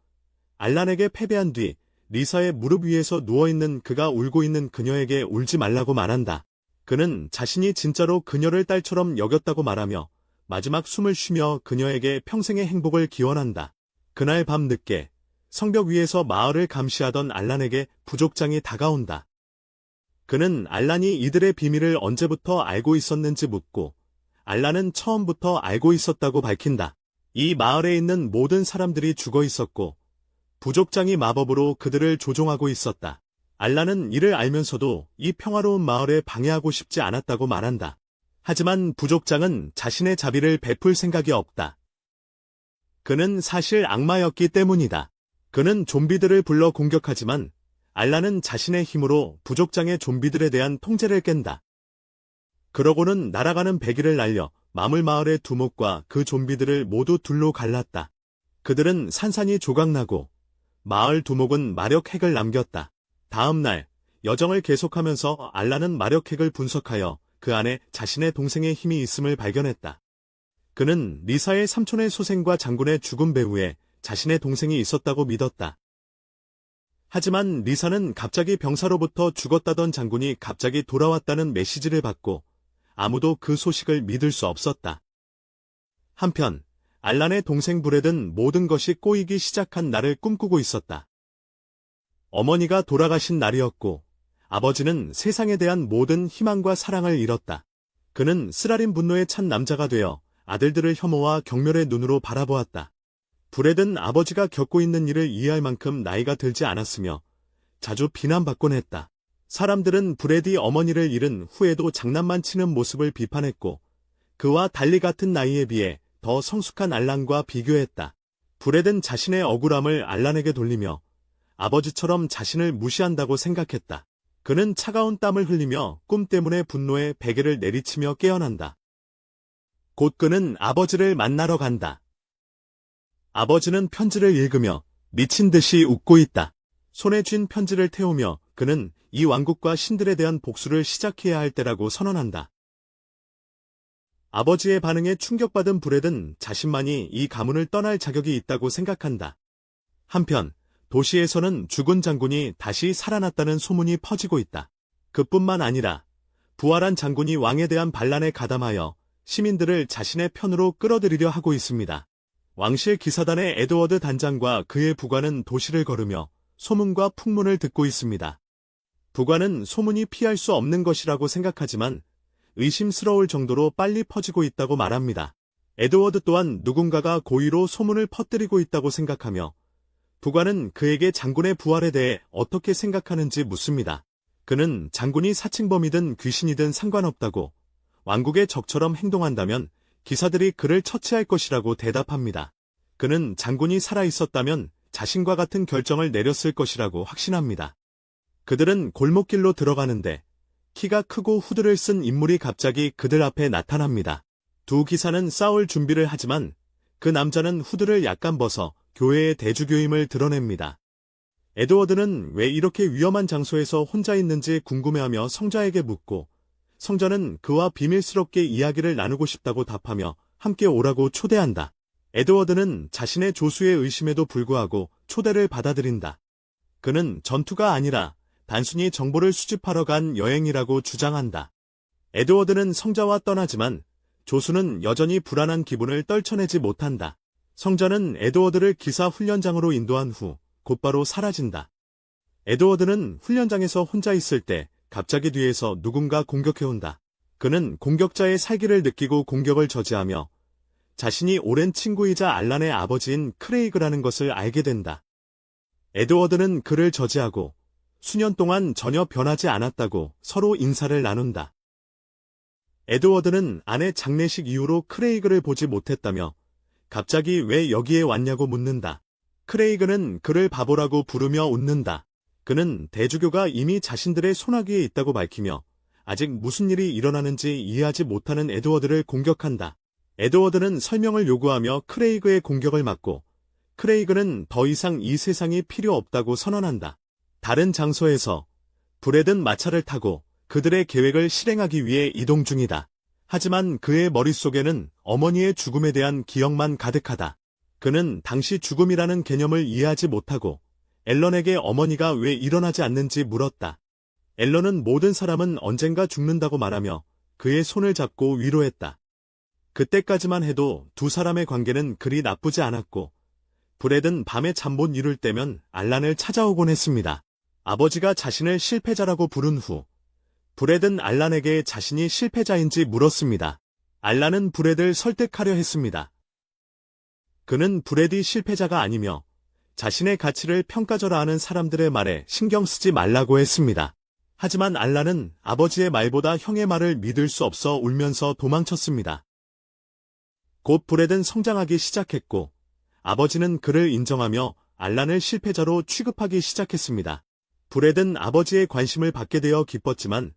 알란에게 패배한 뒤 리사의 무릎 위에서 누워있는 그가 울고 있는 그녀에게 울지 말라고 말한다. 그는 자신이 진짜로 그녀를 딸처럼 여겼다고 말하며 마지막 숨을 쉬며 그녀에게 평생의 행복을 기원한다. 그날 밤 늦게 성벽 위에서 마을을 감시하던 알란에게 부족장이 다가온다. 그는 알란이 이들의 비밀을 언제부터 알고 있었는지 묻고 알란은 처음부터 알고 있었다고 밝힌다. 이 마을에 있는 모든 사람들이 죽어 있었고 부족장이 마법으로 그들을 조종하고 있었다. 알란은 이를 알면서도 이 평화로운 마을에 방해하고 싶지 않았다고 말한다. 하지만 부족장은 자신의 자비를 베풀 생각이 없다. 그는 사실 악마였기 때문이다. 그는 좀비들을 불러 공격하지만 알란은 자신의 힘으로 부족장의 좀비들에 대한 통제를 깬다. 그러고는 날아가는 베개를 날려 마물 마을의 두목과 그 좀비들을 모두 둘로 갈랐다. 그들은 산산이 조각나고 마을 두목은 마력핵을 남겼다. 다음 날 여정을 계속하면서 알란은 마력핵을 분석하여 그 안에 자신의 동생의 힘이 있음을 발견했다. 그는 리사의 삼촌의 소생과 장군의 죽음 배후에 자신의 동생이 있었다고 믿었다. 하지만 리사는 갑자기 병사로부터 죽었다던 장군이 갑자기 돌아왔다는 메시지를 받고 아무도 그 소식을 믿을 수 없었다. 한편 알란의 동생 브렛은 모든 것이 꼬이기 시작한 날을 꿈꾸고 있었다. 어머니가 돌아가신 날이었고 아버지는 세상에 대한 모든 희망과 사랑을 잃었다. 그는 쓰라린 분노에 찬 남자가 되어 아들들을 혐오와 경멸의 눈으로 바라보았다. 브렛은 아버지가 겪고 있는 일을 이해할 만큼 나이가 들지 않았으며 자주 비난받곤 했다. 사람들은 브렛이 어머니를 잃은 후에도 장난만 치는 모습을 비판했고 그와 달리 같은 나이에 비해 더 성숙한 알란과 비교했다. 브렛은 자신의 억울함을 알란에게 돌리며 아버지처럼 자신을 무시한다고 생각했다. 그는 차가운 땀을 흘리며 꿈 때문에 분노에 베개를 내리치며 깨어난다. 곧 그는 아버지를 만나러 간다. 아버지는 편지를 읽으며 미친 듯이 웃고 있다. 손에 쥔 편지를 태우며 그는 이 왕국과 신들에 대한 복수를 시작해야 할 때라고 선언한다. 아버지의 반응에 충격받은 브렛은 자신만이 이 가문을 떠날 자격이 있다고 생각한다. 한편 도시에서는 죽은 장군이 다시 살아났다는 소문이 퍼지고 있다. 그뿐만 아니라 부활한 장군이 왕에 대한 반란에 가담하여 시민들을 자신의 편으로 끌어들이려 하고 있습니다. 왕실 기사단의 에드워드 단장과 그의 부관은 도시를 걸으며 소문과 풍문을 듣고 있습니다. 부관은 소문이 피할 수 없는 것이라고 생각하지만 의심스러울 정도로 빨리 퍼지고 있다고 말합니다. 에드워드 또한 누군가가 고의로 소문을 퍼뜨리고 있다고 생각하며 부관은 그에게 장군의 부활에 대해 어떻게 생각하는지 묻습니다. 그는 장군이 사칭범이든 귀신이든 상관없다고 왕국의 적처럼 행동한다면 기사들이 그를 처치할 것이라고 대답합니다. 그는 장군이 살아있었다면 자신과 같은 결정을 내렸을 것이라고 확신합니다. 그들은 골목길로 들어가는데 키가 크고 후드를 쓴 인물이 갑자기 그들 앞에 나타납니다. 두 기사는 싸울 준비를 하지만 그 남자는 후드를 약간 벗어 교회의 대주교임을 드러냅니다. 에드워드는 왜 이렇게 위험한 장소에서 혼자 있는지 궁금해하며 성자에게 묻고 성자는 그와 비밀스럽게 이야기를 나누고 싶다고 답하며 함께 오라고 초대한다. 에드워드는 자신의 조수의 의심에도 불구하고 초대를 받아들인다. 그는 전투가 아니라 단순히 정보를 수집하러 간 여행이라고 주장한다. 에드워드는 성자와 떠나지만 조수는 여전히 불안한 기분을 떨쳐내지 못한다. 성자는 에드워드를 기사 훈련장으로 인도한 후 곧바로 사라진다. 에드워드는 훈련장에서 혼자 있을 때 갑자기 뒤에서 누군가 공격해온다. 그는 공격자의 살기를 느끼고 공격을 저지하며 자신이 오랜 친구이자 알란의 아버지인 크레이그라는 것을 알게 된다. 에드워드는 그를 저지하고 수년 동안 전혀 변하지 않았다고 서로 인사를 나눈다. 에드워드는 아내 장례식 이후로 크레이그를 보지 못했다며 갑자기 왜 여기에 왔냐고 묻는다. 크레이그는 그를 바보라고 부르며 웃는다. 그는 대주교가 이미 자신들의 손아귀에 있다고 밝히며 아직 무슨 일이 일어나는지 이해하지 못하는 에드워드를 공격한다. 에드워드는 설명을 요구하며 크레이그의 공격을 막고 크레이그는 더 이상 이 세상이 필요 없다고 선언한다. 다른 장소에서 브렛은 마차를 타고 그들의 계획을 실행하기 위해 이동 중이다. 하지만 그의 머릿속에는 어머니의 죽음에 대한 기억만 가득하다. 그는 당시 죽음이라는 개념을 이해하지 못하고 앨런에게 어머니가 왜 일어나지 않는지 물었다. 앨런은 모든 사람은 언젠가 죽는다고 말하며 그의 손을 잡고 위로했다. 그때까지만 해도 두 사람의 관계는 그리 나쁘지 않았고 브렛은 밤에 잠 못 이룰 때면 알란을 찾아오곤 했습니다. 아버지가 자신을 실패자라고 부른 후 브렛은 알란에게 자신이 실패자인지 물었습니다. 알란은 브렛을 설득하려 했습니다. 그는 브렛이 실패자가 아니며 자신의 가치를 평가절하하는 사람들의 말에 신경 쓰지 말라고 했습니다. 하지만 알란은 아버지의 말보다 형의 말을 믿을 수 없어 울면서 도망쳤습니다. 곧 브렛은 성장하기 시작했고 아버지는 그를 인정하며 알란을 실패자로 취급하기 시작했습니다. 브렛은 아버지의 관심을 받게 되어 기뻤지만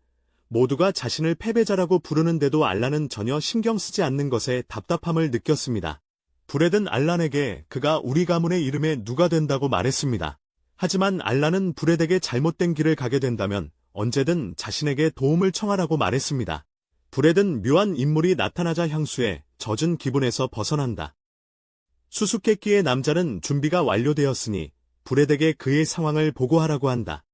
모두가 자신을 패배자라고 부르는데도 알란은 전혀 신경 쓰지 않는 것에 답답함을 느꼈습니다. 브렛은 알란에게 그가 우리 가문의 이름에 누가 된다고 말했습니다. 하지만 알란은 브렛에게 잘못된 길을 가게 된다면 언제든 자신에게 도움을 청하라고 말했습니다. 브렛은 묘한 인물이 나타나자 향수에 젖은 기분에서 벗어난다. 수수께끼의 남자는 준비가 완료되었으니 브렛에게 그의 상황을 보고하라고 한다.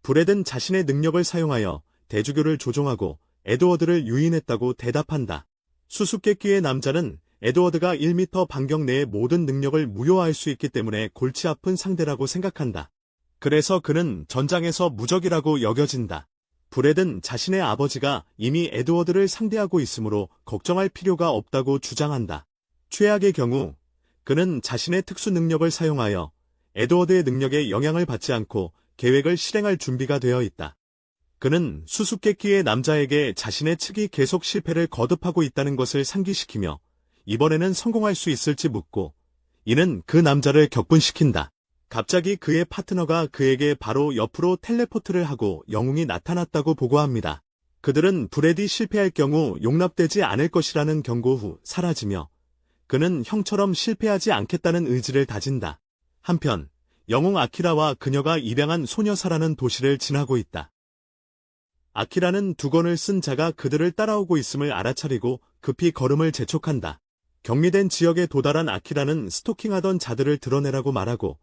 브렛은 자신의 능력을 사용하여 대주교를 조종하고 에드워드를 유인했다고 대답한다. 수수께끼의 남자는 에드워드가 1m 반경 내의 모든 능력을 무효화할 수 있기 때문에 골치 아픈 상대라고 생각한다. 그래서 그는 전장에서 무적이라고 여겨진다. 브렛은 자신의 아버지가 이미 에드워드를 상대하고 있으므로 걱정할 필요가 없다고 주장한다. 최악의 경우 그는 자신의 특수 능력을 사용하여 에드워드의 능력에 영향을 받지 않고 계획을 실행할 준비가 되어 있다. 그는 수수께끼의 남자에게 자신의 측이 계속 실패를 거듭하고 있다는 것을 상기시키며 이번에는 성공할 수 있을지 묻고 이는 그 남자를 격분시킨다. 갑자기 그의 파트너가 그에게 바로 옆으로 텔레포트를 하고 영웅이 나타났다고 보고합니다. 그들은 브렛이 실패할 경우 용납되지 않을 것이라는 경고 후 사라지며 그는 형처럼 실패하지 않겠다는 의지를 다진다. 한편 영웅 아키라와 그녀가 입양한 소녀사라는 도시를 지나고 있다. 아키라는 두건을 쓴 자가 그들을 따라오고 있음을 알아차리고 급히 걸음을 재촉한다. 격리된 지역에 도달한 아키라는 스토킹하던 자들을 드러내라고 말하고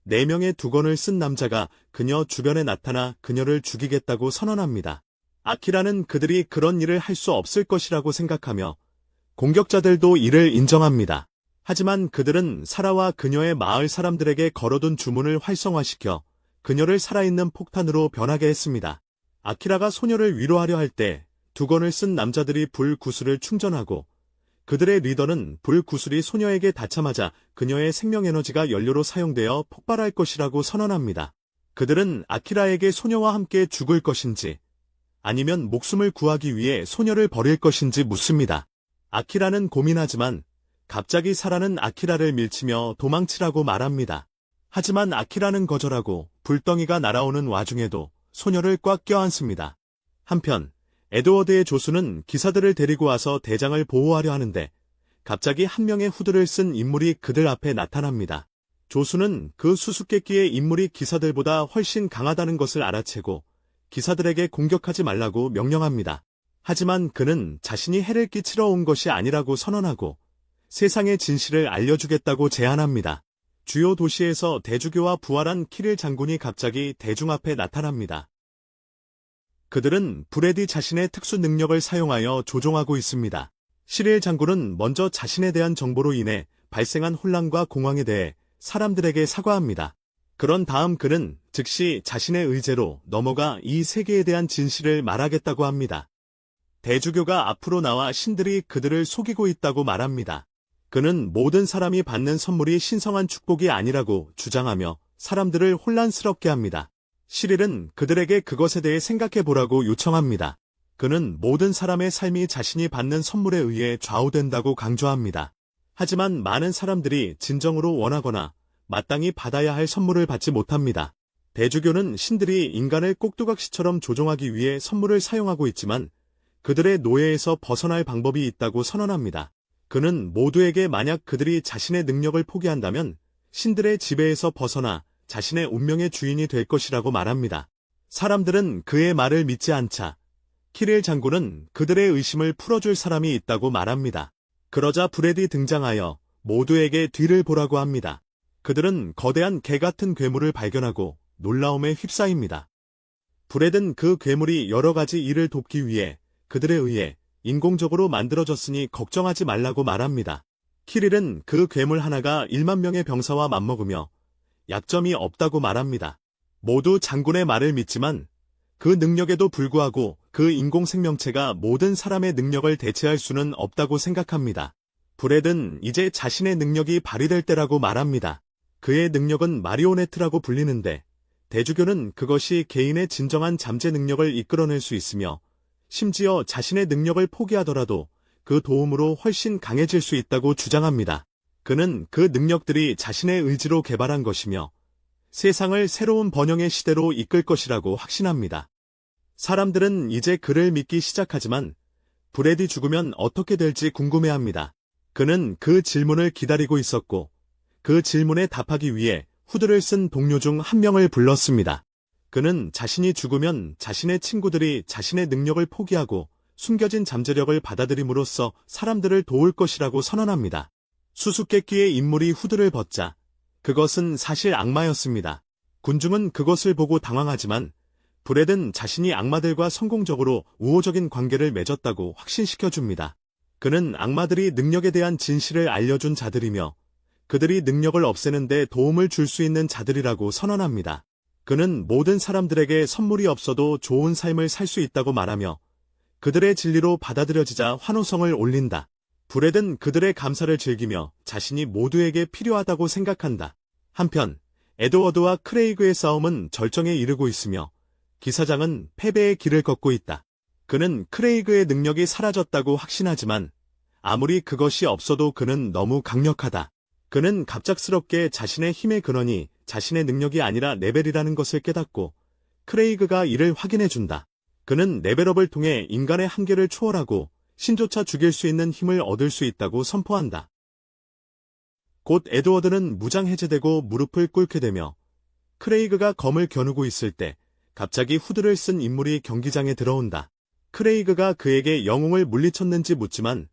4명의 두건을 쓴 남자가 그녀 주변에 나타나 그녀를 죽이겠다고 선언합니다. 아키라는 그들이 그런 일을 할 수 없을 것이라고 생각하며 공격자들도 이를 인정합니다. 하지만 그들은 사라와 그녀의 마을 사람들에게 걸어둔 주문을 활성화시켜 그녀를 살아있는 폭탄으로 변하게 했습니다. 아키라가 소녀를 위로하려 할 때 두건을 쓴 남자들이 불 구슬을 충전하고 그들의 리더는 불 구슬이 소녀에게 닿자마자 그녀의 생명에너지가 연료로 사용되어 폭발할 것이라고 선언합니다. 그들은 아키라에게 소녀와 함께 죽을 것인지 아니면 목숨을 구하기 위해 소녀를 버릴 것인지 묻습니다. 아키라는 고민하지만 갑자기 사라는 아키라를 밀치며 도망치라고 말합니다. 하지만 아키라는 거절하고 불덩이가 날아오는 와중에도 소녀를 꽉 껴안습니다. 한편 에드워드의 조수는 기사들을 데리고 와서 대장을 보호하려 하는데 갑자기 한 명의 후드를 쓴 인물이 그들 앞에 나타납니다. 조수는 그 수수께끼의 인물이 기사들보다 훨씬 강하다는 것을 알아채고 기사들에게 공격하지 말라고 명령합니다. 하지만 그는 자신이 해를 끼치러 온 것이 아니라고 선언하고 세상의 진실을 알려주겠다고 제안합니다. 주요 도시에서 대주교와 부활한 키릴 장군이 갑자기 대중 앞에 나타납니다. 그들은 브렛이 자신의 특수 능력을 사용하여 조종하고 있습니다. 시릴 장군은 먼저 자신에 대한 정보로 인해 발생한 혼란과 공황에 대해 사람들에게 사과합니다. 그런 다음 그는 즉시 자신의 의제로 넘어가 이 세계에 대한 진실을 말하겠다고 합니다. 대주교가 앞으로 나와 신들이 그들을 속이고 있다고 말합니다. 그는 모든 사람이 받는 선물이 신성한 축복이 아니라고 주장하며 사람들을 혼란스럽게 합니다. 시릴은 그들에게 그것에 대해 생각해 보라고 요청합니다. 그는 모든 사람의 삶이 자신이 받는 선물에 의해 좌우된다고 강조합니다. 하지만 많은 사람들이 진정으로 원하거나 마땅히 받아야 할 선물을 받지 못합니다. 대주교는 신들이 인간을 꼭두각시처럼 조종하기 위해 선물을 사용하고 있지만 그들의 노예에서 벗어날 방법이 있다고 선언합니다. 그는 모두에게 만약 그들이 자신의 능력을 포기한다면 신들의 지배에서 벗어나 자신의 운명의 주인이 될 것이라고 말합니다. 사람들은 그의 말을 믿지 않자 키릴 장군은 그들의 의심을 풀어줄 사람이 있다고 말합니다. 그러자 브렛이 등장하여 모두에게 뒤를 보라고 합니다. 그들은 거대한 개 같은 괴물을 발견하고 놀라움에 휩싸입니다. 브렛은 그 괴물이 여러 가지 일을 돕기 위해 그들에 의해 인공적으로 만들어졌으니 걱정하지 말라고 말합니다. 키릴은 그 괴물 하나가 1만 명의 병사와 맞먹으며 약점이 없다고 말합니다. 모두 장군의 말을 믿지만 그 능력에도 불구하고 그 인공생명체가 모든 사람의 능력을 대체할 수는 없다고 생각합니다. 브렛은 이제 자신의 능력이 발휘될 때라고 말합니다. 그의 능력은 마리오네트라고 불리는데 대주교는 그것이 개인의 진정한 잠재 능력을 이끌어낼 수 있으며 심지어 자신의 능력을 포기하더라도 그 도움으로 훨씬 강해질 수 있다고 주장합니다. 그는 그 능력들이 자신의 의지로 개발한 것이며 세상을 새로운 번영의 시대로 이끌 것이라고 확신합니다. 사람들은 이제 그를 믿기 시작하지만 브렛이 죽으면 어떻게 될지 궁금해합니다. 그는 그 질문을 기다리고 있었고 그 질문에 답하기 위해 후드를 쓴 동료 중 한 명을 불렀습니다. 그는 자신이 죽으면 자신의 친구들이 자신의 능력을 포기하고 숨겨진 잠재력을 받아들임으로써 사람들을 도울 것이라고 선언합니다. 수수께끼의 인물이 후드를 벗자 그것은 사실 악마였습니다. 군중은 그것을 보고 당황하지만 브렛은 자신이 악마들과 성공적으로 우호적인 관계를 맺었다고 확신시켜줍니다. 그는 악마들이 능력에 대한 진실을 알려준 자들이며 그들이 능력을 없애는 데 도움을 줄 수 있는 자들이라고 선언합니다. 그는 모든 사람들에게 선물이 없어도 좋은 삶을 살 수 있다고 말하며 그들의 진리로 받아들여지자 환호성을 올린다. 브렛은 그들의 감사를 즐기며 자신이 모두에게 필요하다고 생각한다. 한편 에드워드와 크레이그의 싸움은 절정에 이르고 있으며 기사장은 패배의 길을 걷고 있다. 그는 크레이그의 능력이 사라졌다고 확신하지만 아무리 그것이 없어도 그는 너무 강력하다. 그는 갑작스럽게 자신의 힘의 근원이 자신의 능력이 아니라 레벨이라는 것을 깨닫고 크레이그가 이를 확인해준다. 그는 레벨업을 통해 인간의 한계를 초월하고 신조차 죽일 수 있는 힘을 얻을 수 있다고 선포한다. 곧 에드워드는 무장 해제되고 무릎을 꿇게 되며 크레이그가 검을 겨누고 있을 때 갑자기 후드를 쓴 인물이 경기장에 들어온다. 크레이그가 그에게 영웅을 물리쳤는지 묻지만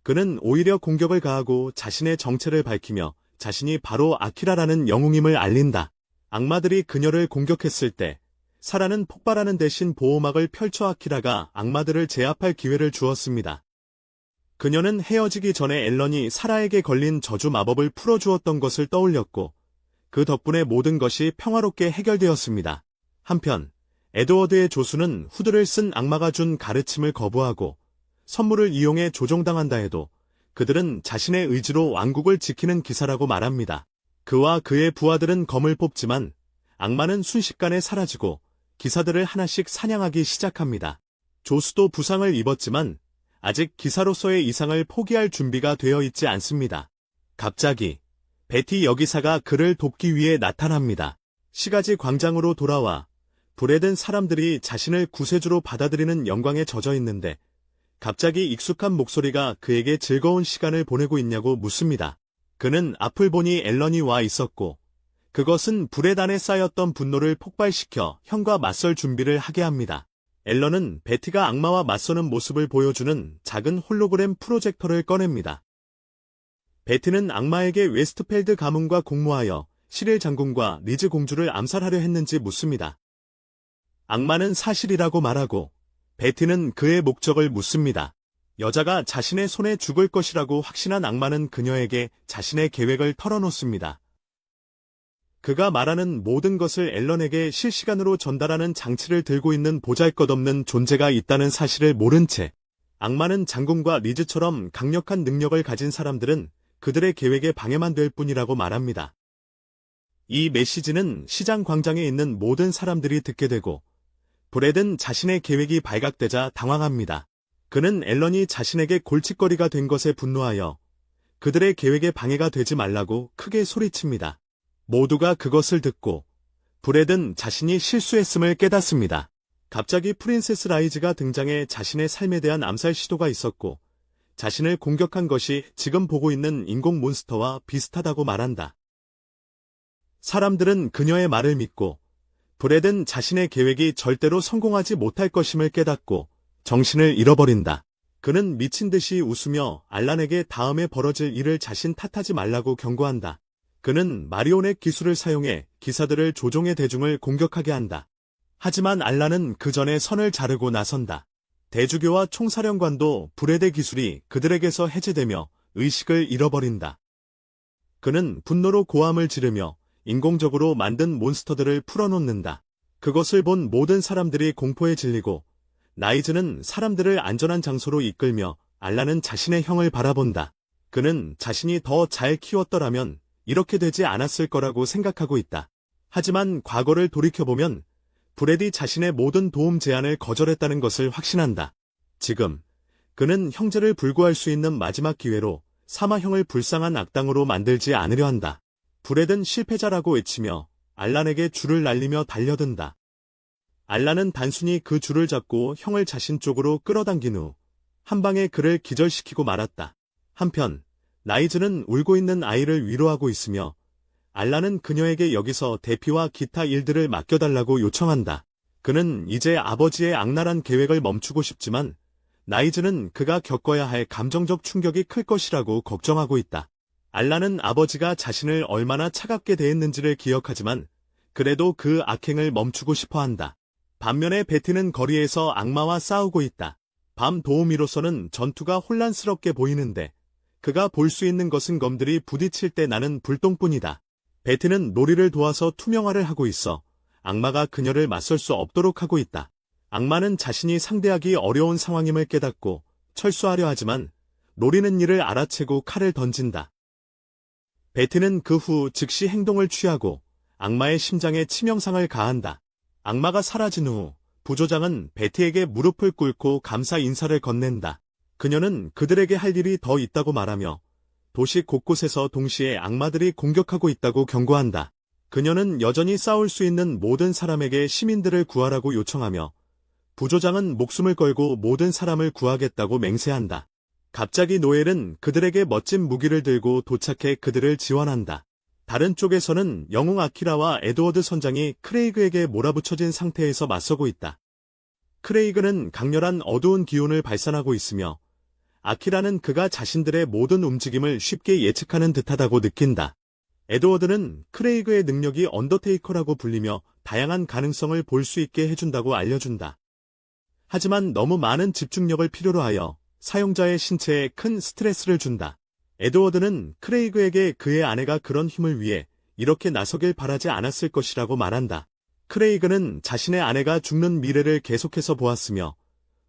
그는 오히려 공격을 가하고 자신의 정체를 밝히며 자신이 바로 아키라라는 영웅임을 알린다. 악마들이 그녀를 공격했을 때 사라는 폭발하는 대신 보호막을 펼쳐 아키라가 악마들을 제압할 기회를 주었습니다. 그녀는 헤어지기 전에 앨런이 사라에게 걸린 저주 마법을 풀어주었던 것을 떠올렸고 그 덕분에 모든 것이 평화롭게 해결되었습니다. 한편 에드워드의 조수는 후드를 쓴 악마가 준 가르침을 거부하고 선물을 이용해 조종당한다 해도 그들은 자신의 의지로 왕국을 지키는 기사라고 말합니다. 그와 그의 부하들은 검을 뽑지만 악마는 순식간에 사라지고 기사들을 하나씩 사냥하기 시작합니다. 조수도 부상을 입었지만 아직 기사로서의 이상을 포기할 준비가 되어 있지 않습니다. 갑자기 베티 여기사가 그를 돕기 위해 나타납니다. 시가지 광장으로 돌아와 브렛은 사람들이 자신을 구세주로 받아들이는 영광에 젖어 있는데 갑자기 익숙한 목소리가 그에게 즐거운 시간을 보내고 있냐고 묻습니다. 그는 앞을 보니 앨런이 와 있었고 그것은 브렛 안에 쌓였던 분노를 폭발시켜 형과 맞설 준비를 하게 합니다. 앨런은 베티가 악마와 맞서는 모습을 보여주는 작은 홀로그램 프로젝터를 꺼냅니다. 베티는 악마에게 웨스트펠드 가문과 공모하여 시릴 장군과 리즈 공주를 암살하려 했는지 묻습니다. 악마는 사실이라고 말하고 베티는 그의 목적을 묻습니다. 여자가 자신의 손에 죽을 것이라고 확신한 악마는 그녀에게 자신의 계획을 털어놓습니다. 그가 말하는 모든 것을 앨런에게 실시간으로 전달하는 장치를 들고 있는 보잘것없는 존재가 있다는 사실을 모른 채 악마는 장군과 리즈처럼 강력한 능력을 가진 사람들은 그들의 계획에 방해만 될 뿐이라고 말합니다. 이 메시지는 시장 광장에 있는 모든 사람들이 듣게 되고 브래든 자신의 계획이 발각되자 당황합니다. 그는 앨런이 자신에게 골칫거리가 된 것에 분노하여 그들의 계획에 방해가 되지 말라고 크게 소리칩니다. 모두가 그것을 듣고 브래든 자신이 실수했음을 깨닫습니다. 갑자기 프린세스 라이즈가 등장해 자신의 삶에 대한 암살 시도가 있었고 자신을 공격한 것이 지금 보고 있는 인공 몬스터와 비슷하다고 말한다. 사람들은 그녀의 말을 믿고 브래든 자신의 계획이 절대로 성공하지 못할 것임을 깨닫고 정신을 잃어버린다. 그는 미친 듯이 웃으며 알란에게 다음에 벌어질 일을 자신 탓하지 말라고 경고한다. 그는 마리오넷 기술을 사용해 기사들을 조종해 대중을 공격하게 한다. 하지만 알란은 그 전에 선을 자르고 나선다. 대주교와 총사령관도 불의의 기술이 그들에게서 해제되며 의식을 잃어버린다. 그는 분노로 고함을 지르며 인공적으로 만든 몬스터들을 풀어놓는다. 그것을 본 모든 사람들이 공포에 질리고 라이즈는 사람들을 안전한 장소로 이끌며 알란은 자신의 형을 바라본다. 그는 자신이 더 잘 키웠더라면 이렇게 되지 않았을 거라고 생각하고 있다. 하지만 과거를 돌이켜보면 브래디 자신의 모든 도움 제안을 거절했다는 것을 확신한다. 지금 그는 형제를 불구할 수 있는 마지막 기회로 사마형을 불쌍한 악당으로 만들지 않으려 한다. 브래든 실패자라고 외치며 알란에게 줄을 날리며 달려든다. 알란은 단순히 그 줄을 잡고 형을 자신 쪽으로 끌어당긴 후 한 방에 그를 기절시키고 말았다. 한편 라이즈는 울고 있는 아이를 위로하고 있으며 알란은 그녀에게 여기서 대피와 기타 일들을 맡겨달라고 요청한다. 그는 이제 아버지의 악랄한 계획을 멈추고 싶지만 라이즈는 그가 겪어야 할 감정적 충격이 클 것이라고 걱정하고 있다. 알란은 아버지가 자신을 얼마나 차갑게 대했는지를 기억하지만 그래도 그 악행을 멈추고 싶어 한다. 반면에 베티는 거리에서 악마와 싸우고 있다. 밤 도우미로서는 전투가 혼란스럽게 보이는데 그가 볼 수 있는 것은 검들이 부딪힐 때 나는 불똥뿐이다. 베티는 로리를 도와서 투명화를 하고 있어 악마가 그녀를 맞설 수 없도록 하고 있다. 악마는 자신이 상대하기 어려운 상황임을 깨닫고 철수하려 하지만 로리는 이를 알아채고 칼을 던진다. 베티는 그 후 즉시 행동을 취하고 악마의 심장에 치명상을 가한다. 악마가 사라진 후 부조장은 베티에게 무릎을 꿇고 감사 인사를 건넨다. 그녀는 그들에게 할 일이 더 있다고 말하며 도시 곳곳에서 동시에 악마들이 공격하고 있다고 경고한다. 그녀는 여전히 싸울 수 있는 모든 사람에게 시민들을 구하라고 요청하며 부조장은 목숨을 걸고 모든 사람을 구하겠다고 맹세한다. 갑자기 노엘은 그들에게 멋진 무기를 들고 도착해 그들을 지원한다. 다른 쪽에서는 영웅 아키라와 에드워드 선장이 크레이그에게 몰아붙여진 상태에서 맞서고 있다. 크레이그는 강렬한 어두운 기운을 발산하고 있으며 아키라는 그가 자신들의 모든 움직임을 쉽게 예측하는 듯하다고 느낀다. 에드워드는 크레이그의 능력이 언더테이커라고 불리며 다양한 가능성을 볼 수 있게 해준다고 알려준다. 하지만 너무 많은 집중력을 필요로 하여 사용자의 신체에 큰 스트레스를 준다. 에드워드는 크레이그에게 그의 아내가 그런 힘을 위해 이렇게 나서길 바라지 않았을 것이라고 말한다. 크레이그는 자신의 아내가 죽는 미래를 계속해서 보았으며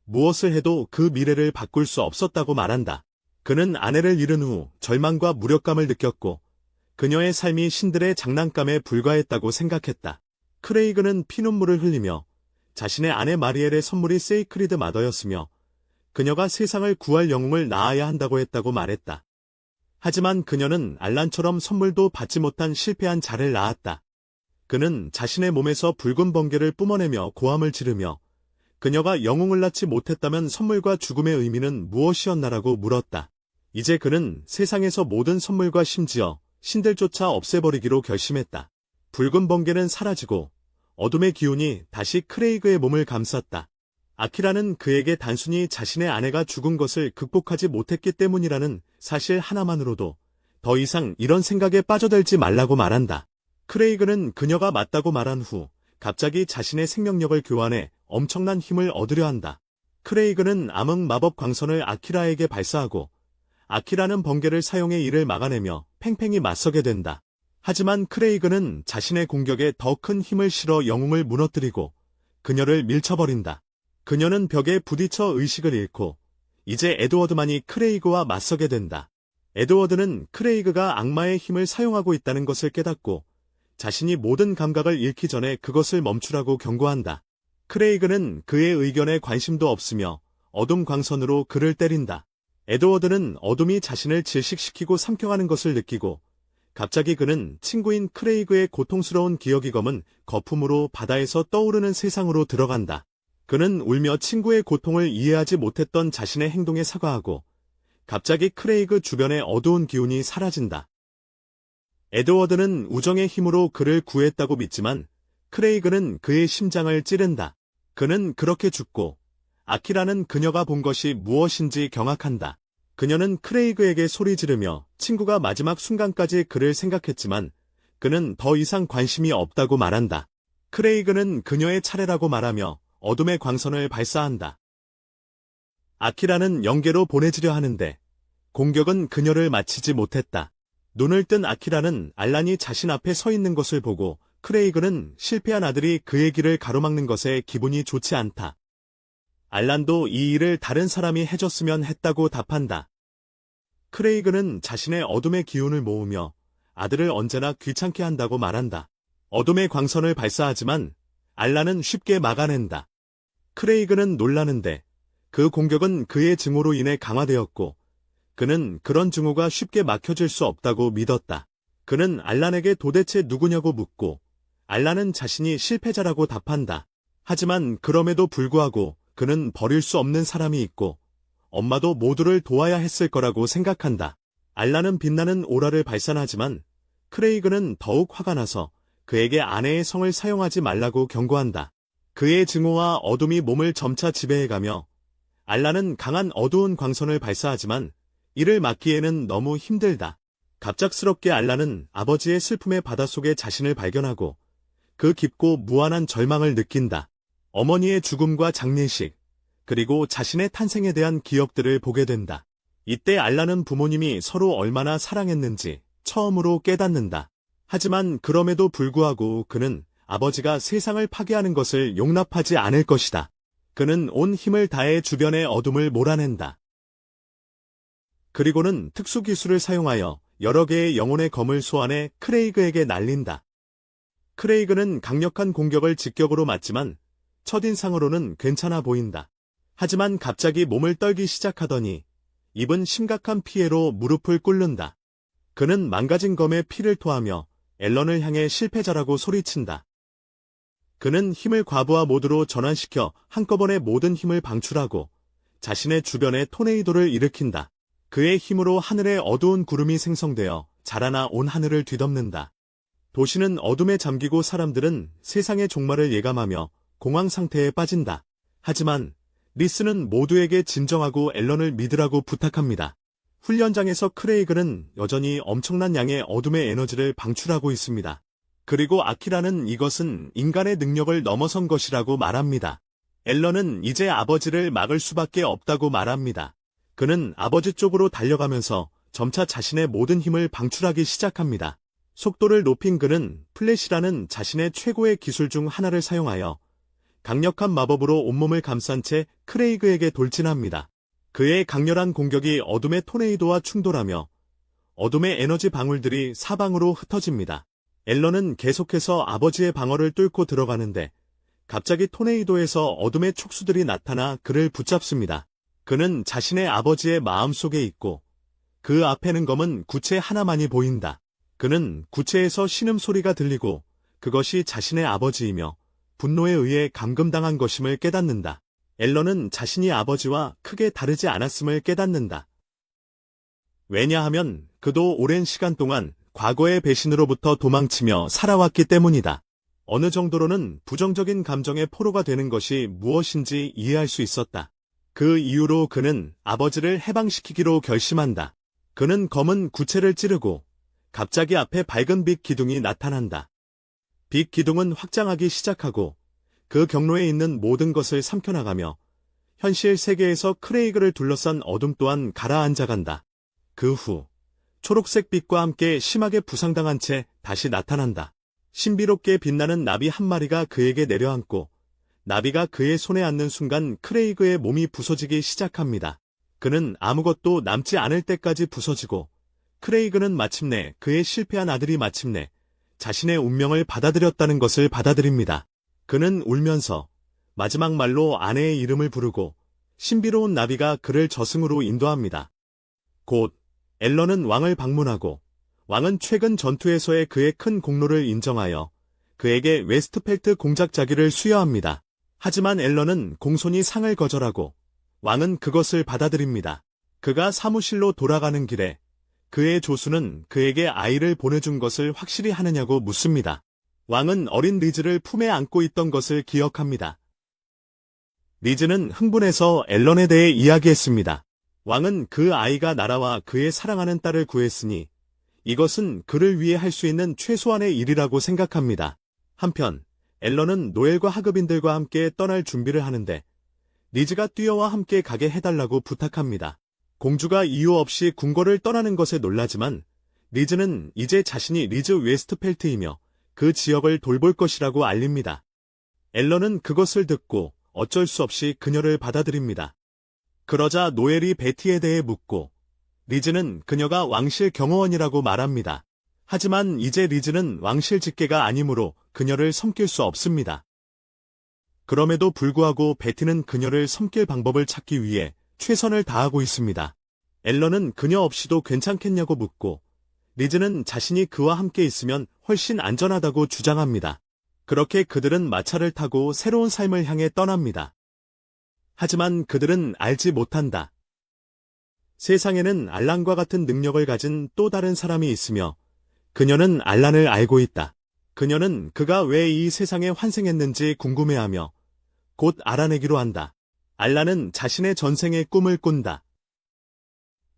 무엇을 해도 그 미래를 바꿀 수 없었다고 말한다. 그는 아내를 잃은 후 절망과 무력감을 느꼈고 그녀의 삶이 신들의 장난감에 불과했다고 생각했다. 크레이그는 피눈물을 흘리며 자신의 아내 마리엘의 선물이 세이크리드 마더였으며 그녀가 세상을 구할 영웅을 낳아야 한다고 했다고 말했다. 하지만 그녀는 알란처럼 선물도 받지 못한 실패한 자를 낳았다. 그는 자신의 몸에서 붉은 번개를 뿜어내며 고함을 지르며 그녀가 영웅을 낳지 못했다면 선물과 죽음의 의미는 무엇이었나라고 물었다. 이제 그는 세상에서 모든 선물과 심지어 신들조차 없애버리기로 결심했다. 붉은 번개는 사라지고 어둠의 기운이 다시 크레이그의 몸을 감쌌다. 아키라는 그에게 단순히 자신의 아내가 죽은 것을 극복하지 못했기 때문이라는 사실 하나만으로도 더 이상 이런 생각에 빠져들지 말라고 말한다. 크레이그는 그녀가 맞다고 말한 후 갑자기 자신의 생명력을 교환해 엄청난 힘을 얻으려 한다. 크레이그는 암흑 마법 광선을 아키라에게 발사하고 아키라는 번개를 사용해 이를 막아내며 팽팽히 맞서게 된다. 하지만 크레이그는 자신의 공격에 더 큰 힘을 실어 영웅을 무너뜨리고 그녀를 밀쳐버린다. 그녀는 벽에 부딪혀 의식을 잃고 이제 에드워드만이 크레이그와 맞서게 된다. 에드워드는 크레이그가 악마의 힘을 사용하고 있다는 것을 깨닫고 자신이 모든 감각을 잃기 전에 그것을 멈추라고 경고한다. 크레이그는 그의 의견에 관심도 없으며 어둠 광선으로 그를 때린다. 에드워드는 어둠이 자신을 질식시키고 삼켜가는 것을 느끼고 갑자기 그는 친구인 크레이그의 고통스러운 기억이 검은 거품으로 바다에서 떠오르는 세상으로 들어간다. 그는 울며 친구의 고통을 이해하지 못했던 자신의 행동에 사과하고 갑자기 크레이그 주변의 어두운 기운이 사라진다. 에드워드는 우정의 힘으로 그를 구했다고 믿지만 크레이그는 그의 심장을 찌른다. 그는 그렇게 죽고 아키라는 그녀가 본 것이 무엇인지 경악한다. 그녀는 크레이그에게 소리 지르며 친구가 마지막 순간까지 그를 생각했지만 그는 더 이상 관심이 없다고 말한다. 크레이그는 그녀의 차례라고 말하며 어둠의 광선을 발사한다. 아키라는 영계로 보내지려 하는데 공격은 그녀를 마치지 못했다. 눈을 뜬 아키라는 알란이 자신 앞에 서 있는 것을 보고 크레이그는 실패한 아들이 그의 길을 가로막는 것에 기분이 좋지 않다. 알란도 이 일을 다른 사람이 해줬으면 했다고 답한다. 크레이그는 자신의 어둠의 기운을 모으며 아들을 언제나 귀찮게 한다고 말한다. 어둠의 광선을 발사하지만 알란은 쉽게 막아낸다. 크레이그는 놀라는데 그 공격은 그의 증오로 인해 강화되었고 그는 그런 증오가 쉽게 막혀질 수 없다고 믿었다. 그는 알란에게 도대체 누구냐고 묻고 알란은 자신이 실패자라고 답한다. 하지만 그럼에도 불구하고 그는 버릴 수 없는 사람이 있고 엄마도 모두를 도와야 했을 거라고 생각한다. 알란은 빛나는 오라를 발산하지만 크레이그는 더욱 화가 나서 그에게 아내의 성을 사용하지 말라고 경고한다. 그의 증오와 어둠이 몸을 점차 지배해가며 알란은 강한 어두운 광선을 발사하지만 이를 막기에는 너무 힘들다. 갑작스럽게 알란은 아버지의 슬픔의 바닷속에 자신을 발견하고 그 깊고 무한한 절망을 느낀다. 어머니의 죽음과 장례식, 그리고 자신의 탄생에 대한 기억들을 보게 된다. 이때 알란은 부모님이 서로 얼마나 사랑했는지 처음으로 깨닫는다. 하지만 그럼에도 불구하고 그는 아버지가 세상을 파괴하는 것을 용납하지 않을 것이다. 그는 온 힘을 다해 주변의 어둠을 몰아낸다. 그리고는 특수기술을 사용하여 여러 개의 영혼의 검을 소환해 크레이그에게 날린다. 크레이그는 강력한 공격을 직격으로 맞지만 첫인상으로는 괜찮아 보인다. 하지만 갑자기 몸을 떨기 시작하더니 입은 심각한 피해로 무릎을 꿇는다. 그는 망가진 검에 피를 토하며 앨런을 향해 실패자라고 소리친다. 그는 힘을 과부하 모드로 전환시켜 한꺼번에 모든 힘을 방출하고 자신의 주변에 토네이도를 일으킨다. 그의 힘으로 하늘에 어두운 구름이 생성되어 자라나 온 하늘을 뒤덮는다. 도시는 어둠에 잠기고 사람들은 세상의 종말을 예감하며 공황 상태에 빠진다. 하지만 리스는 모두에게 진정하고 앨런을 믿으라고 부탁합니다. 훈련장에서 크레이그는 여전히 엄청난 양의 어둠의 에너지를 방출하고 있습니다. 그리고 아키라는 이것은 인간의 능력을 넘어선 것이라고 말합니다. 앨런은 이제 아버지를 막을 수밖에 없다고 말합니다. 그는 아버지 쪽으로 달려가면서 점차 자신의 모든 힘을 방출하기 시작합니다. 속도를 높인 그는 플래시라는 자신의 최고의 기술 중 하나를 사용하여 강력한 마법으로 온몸을 감싼 채 크레이그에게 돌진합니다. 그의 강렬한 공격이 어둠의 토네이도와 충돌하며 어둠의 에너지 방울들이 사방으로 흩어집니다. 앨런은 계속해서 아버지의 방어를 뚫고 들어가는데 갑자기 토네이도에서 어둠의 촉수들이 나타나 그를 붙잡습니다. 그는 자신의 아버지의 마음속에 있고 그 앞에는 검은 구체 하나만이 보인다. 그는 구체에서 신음소리가 들리고 그것이 자신의 아버지이며 분노에 의해 감금당한 것임을 깨닫는다. 앨런은 자신이 아버지와 크게 다르지 않았음을 깨닫는다. 왜냐하면 그도 오랜 시간 동안 과거의 배신으로부터 도망치며 살아왔기 때문이다. 어느 정도로는 부정적인 감정의 포로가 되는 것이 무엇인지 이해할 수 있었다. 그 이후로 그는 아버지를 해방시키기로 결심한다. 그는 검은 구체를 찌르고 갑자기 앞에 밝은 빛 기둥이 나타난다. 빛 기둥은 확장하기 시작하고 그 경로에 있는 모든 것을 삼켜나가며 현실 세계에서 크레이그를 둘러싼 어둠 또한 가라앉아간다. 그 후 초록색 빛과 함께 심하게 부상당한 채 다시 나타난다. 신비롭게 빛나는 나비 한 마리가 그에게 내려앉고 나비가 그의 손에 앉는 순간 크레이그의 몸이 부서지기 시작합니다. 그는 아무것도 남지 않을 때까지 부서지고 크레이그는 마침내 그의 실패한 아들이 마침내 자신의 운명을 받아들였다는 것을 받아들입니다. 그는 울면서 마지막 말로 아내의 이름을 부르고 신비로운 나비가 그를 저승으로 인도합니다. 곧 앨런은 왕을 방문하고 왕은 최근 전투에서의 그의 큰 공로를 인정하여 그에게 웨스트펠트 공작 자기를 수여합니다. 하지만 앨런은 공손히 상을 거절하고 왕은 그것을 받아들입니다. 그가 사무실로 돌아가는 길에 그의 조수는 그에게 아이를 보내준 것을 확실히 하느냐고 묻습니다. 왕은 어린 리즈를 품에 안고 있던 것을 기억합니다. 리즈는 흥분해서 앨런에 대해 이야기했습니다. 왕은 그 아이가 날아와 그의 사랑하는 딸을 구했으니 이것은 그를 위해 할 수 있는 최소한의 일이라고 생각합니다. 한편 앨런은 노엘과 하급인들과 함께 떠날 준비를 하는데 리즈가 뛰어와 함께 가게 해달라고 부탁합니다. 공주가 이유 없이 궁궐을 떠나는 것에 놀라지만 리즈는 이제 자신이 리즈 웨스트펠트이며 그 지역을 돌볼 것이라고 알립니다. 앨런은 그것을 듣고 어쩔 수 없이 그녀를 받아들입니다. 그러자 노엘이 베티에 대해 묻고 리즈는 그녀가 왕실 경호원이라고 말합니다. 하지만 이제 리즈는 왕실 직계가 아니므로 그녀를 섬길 수 없습니다. 그럼에도 불구하고 베티는 그녀를 섬길 방법을 찾기 위해 최선을 다하고 있습니다. 앨런은 그녀 없이도 괜찮겠냐고 묻고 리즈는 자신이 그와 함께 있으면 훨씬 안전하다고 주장합니다. 그렇게 그들은 마차를 타고 새로운 삶을 향해 떠납니다. 하지만 그들은 알지 못한다. 세상에는 알란과 같은 능력을 가진 또 다른 사람이 있으며 그녀는 알란을 알고 있다. 그녀는 그가 왜 이 세상에 환생했는지 궁금해하며 곧 알아내기로 한다. 알란은 자신의 전생의 꿈을 꾼다.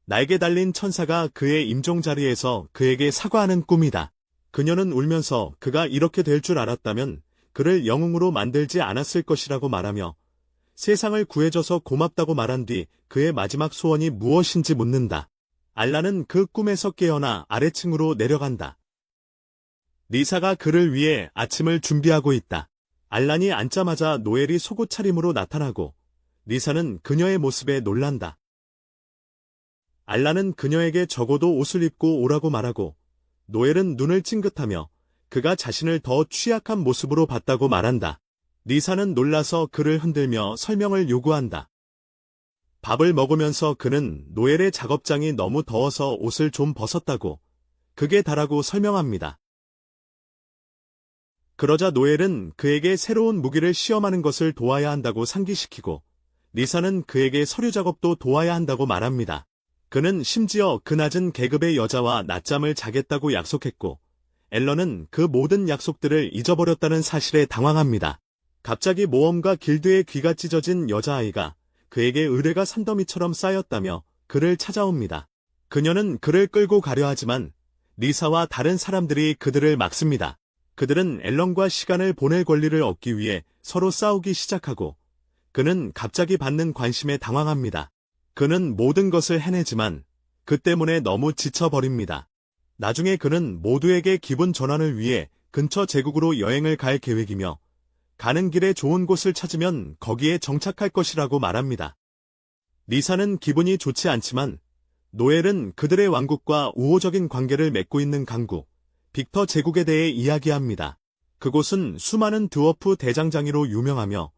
날개 달린 천사가 그의 임종 자리에서 그에게 사과하는 꿈이다. 그녀는 울면서 그가 이렇게 될 줄 알았다면 그를 영웅으로 만들지 않았을 것이라고 말하며 세상을 구해줘서 고맙다고 말한 뒤 그의 마지막 소원이 무엇인지 묻는다. 알란은 그 꿈에서 깨어나 아래층으로 내려간다. 리사가 그를 위해 아침을 준비하고 있다. 알란이 앉자마자 노엘이 속옷 차림으로 나타나고 리사는 그녀의 모습에 놀란다. 알란은 그녀에게 적어도 옷을 입고 오라고 말하고 노엘은 눈을 찡긋하며 그가 자신을 더 취약한 모습으로 봤다고 말한다. 리사는 놀라서 그를 흔들며 설명을 요구한다. 밥을 먹으면서 그는 노엘의 작업장이 너무 더워서 옷을 좀 벗었다고 그게 다라고 설명합니다. 그러자 노엘은 그에게 새로운 무기를 시험하는 것을 도와야 한다고 상기시키고 리사는 그에게 서류 작업도 도와야 한다고 말합니다. 그는 심지어 그 낮은 계급의 여자와 낮잠을 자겠다고 약속했고 앨런은 그 모든 약속들을 잊어버렸다는 사실에 당황합니다. 갑자기 모험가 길드의 귀가 찢어진 여자아이가 그에게 의뢰가 산더미처럼 쌓였다며 그를 찾아옵니다. 그녀는 그를 끌고 가려 하지만 리사와 다른 사람들이 그들을 막습니다. 그들은 앨런과 시간을 보낼 권리를 얻기 위해 서로 싸우기 시작하고 그는 갑자기 받는 관심에 당황합니다. 그는 모든 것을 해내지만 그 때문에 너무 지쳐버립니다. 나중에 그는 모두에게 기분 전환을 위해 근처 제국으로 여행을 갈 계획이며 가는 길에 좋은 곳을 찾으면 거기에 정착할 것이라고 말합니다. 리사는 기분이 좋지 않지만 노엘은 그들의 왕국과 우호적인 관계를 맺고 있는 강국, 빅터 제국에 대해 이야기합니다. 그곳은 수많은 드워프 대장장이로 유명하며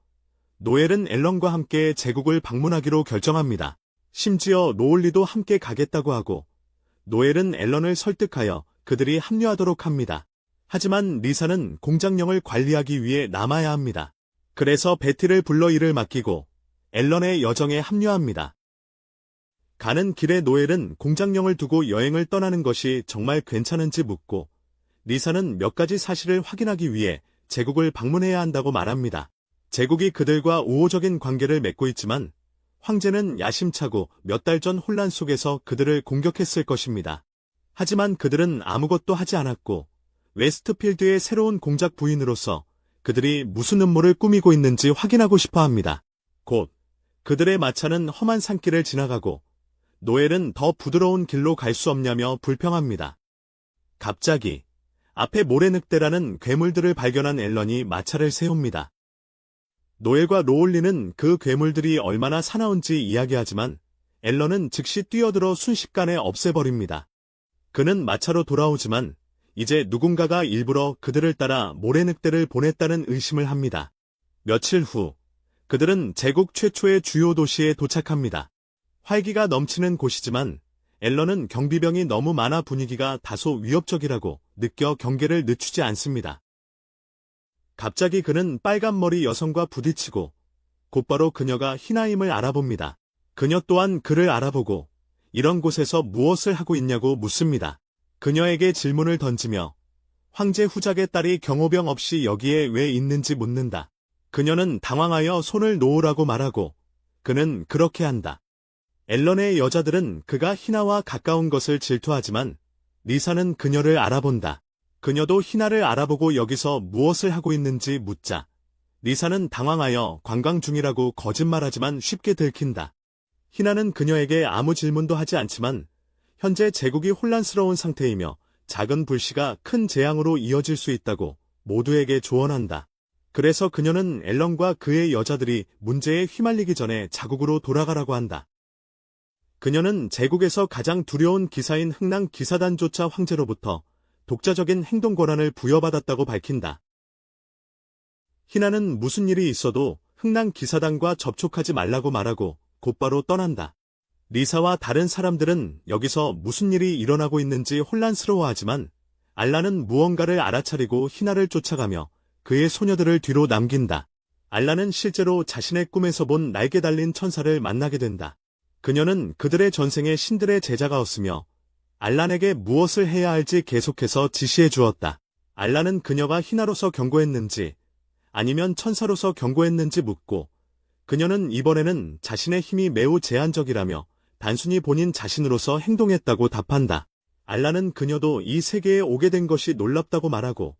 노엘은 앨런과 함께 제국을 방문하기로 결정합니다. 심지어 노올리도 함께 가겠다고 하고 노엘은 앨런을 설득하여 그들이 합류하도록 합니다. 하지만 리사는 공장령을 관리하기 위해 남아야 합니다. 그래서 베티를 불러 일을 맡기고 앨런의 여정에 합류합니다. 가는 길에 노엘은 공장령을 두고 여행을 떠나는 것이 정말 괜찮은지 묻고 리사는 몇 가지 사실을 확인하기 위해 제국을 방문해야 한다고 말합니다. 제국이 그들과 우호적인 관계를 맺고 있지만 황제는 야심차고 몇 달 전 혼란 속에서 그들을 공격했을 것입니다. 하지만 그들은 아무것도 하지 않았고 웨스트필드의 새로운 공작 부인으로서 그들이 무슨 음모를 꾸미고 있는지 확인하고 싶어 합니다. 곧 그들의 마차는 험한 산길을 지나가고 노엘은 더 부드러운 길로 갈 수 없냐며 불평합니다. 갑자기 앞에 모래늑대라는 괴물들을 발견한 앨런이 마차를 세웁니다. 노엘과 로울리는 그 괴물들이 얼마나 사나운지 이야기하지만 앨런은 즉시 뛰어들어 순식간에 없애버립니다. 그는 마차로 돌아오지만 이제 누군가가 일부러 그들을 따라 모래늑대를 보냈다는 의심을 합니다. 며칠 후 그들은 제국 최초의 주요 도시에 도착합니다. 활기가 넘치는 곳이지만 앨런은 경비병이 너무 많아 분위기가 다소 위협적이라고 느껴 경계를 늦추지 않습니다. 갑자기 그는 빨간 머리 여성과 부딪히고 곧바로 그녀가 희나임을 알아봅니다. 그녀 또한 그를 알아보고 이런 곳에서 무엇을 하고 있냐고 묻습니다. 그녀에게 질문을 던지며 황제 후작의 딸이 경호병 없이 여기에 왜 있는지 묻는다. 그녀는 당황하여 손을 놓으라고 말하고 그는 그렇게 한다. 앨런의 여자들은 그가 희나와 가까운 것을 질투하지만 리사는 그녀를 알아본다. 그녀도 희나를 알아보고 여기서 무엇을 하고 있는지 묻자 리사는 당황하여 관광 중이라고 거짓말하지만 쉽게 들킨다. 희나는 그녀에게 아무 질문도 하지 않지만 현재 제국이 혼란스러운 상태이며 작은 불씨가 큰 재앙으로 이어질 수 있다고 모두에게 조언한다. 그래서 그녀는 앨런과 그의 여자들이 문제에 휘말리기 전에 자국으로 돌아가라고 한다. 그녀는 제국에서 가장 두려운 기사인 흥랑 기사단조차 황제로부터 독자적인 행동 권한을 부여받았다고 밝힌다. 희나는 무슨 일이 있어도 흥랑 기사단과 접촉하지 말라고 말하고 곧바로 떠난다. 리사와 다른 사람들은 여기서 무슨 일이 일어나고 있는지 혼란스러워하지만 알라는 무언가를 알아차리고 희나를 쫓아가며 그의 소녀들을 뒤로 남긴다. 알라는 실제로 자신의 꿈에서 본 날개 달린 천사를 만나게 된다. 그녀는 그들의 전생에 신들의 제자가었으며 알란에게 무엇을 해야 할지 계속해서 지시해 주었다. 알란은 그녀가 희나로서 경고했는지 아니면 천사로서 경고했는지 묻고 그녀는 이번에는 자신의 힘이 매우 제한적이라며 단순히 본인 자신으로서 행동했다고 답한다. 알란은 그녀도 이 세계에 오게 된 것이 놀랍다고 말하고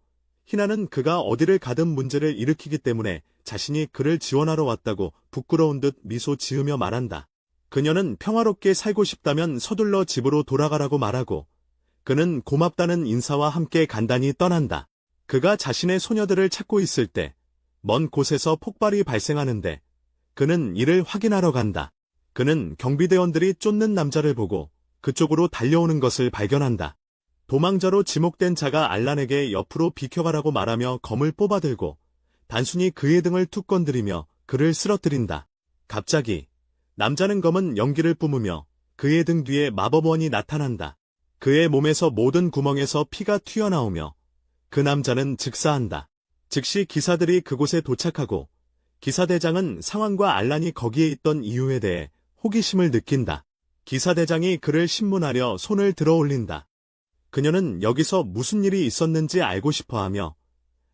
희나는 그가 어디를 가든 문제를 일으키기 때문에 자신이 그를 지원하러 왔다고 부끄러운 듯 미소 지으며 말한다. 그녀는 평화롭게 살고 싶다면 서둘러 집으로 돌아가라고 말하고 그는 고맙다는 인사와 함께 간단히 떠난다. 그가 자신의 소녀들을 찾고 있을 때 먼 곳에서 폭발이 발생하는데 그는 이를 확인하러 간다. 그는 경비대원들이 쫓는 남자를 보고 그쪽으로 달려오는 것을 발견한다. 도망자로 지목된 자가 알란에게 옆으로 비켜가라고 말하며 검을 뽑아들고 단순히 그의 등을 툭 건드리며 그를 쓰러뜨린다. 갑자기 남자는 검은 연기를 뿜으며 그의 등 뒤에 마법원이 나타난다. 그의 몸에서 모든 구멍에서 피가 튀어나오며 그 남자는 즉사한다. 즉시 기사들이 그곳에 도착하고 기사대장은 상황과 알란이 거기에 있던 이유에 대해 호기심을 느낀다. 기사대장이 그를 신문하려 손을 들어 올린다. 그녀는 여기서 무슨 일이 있었는지 알고 싶어하며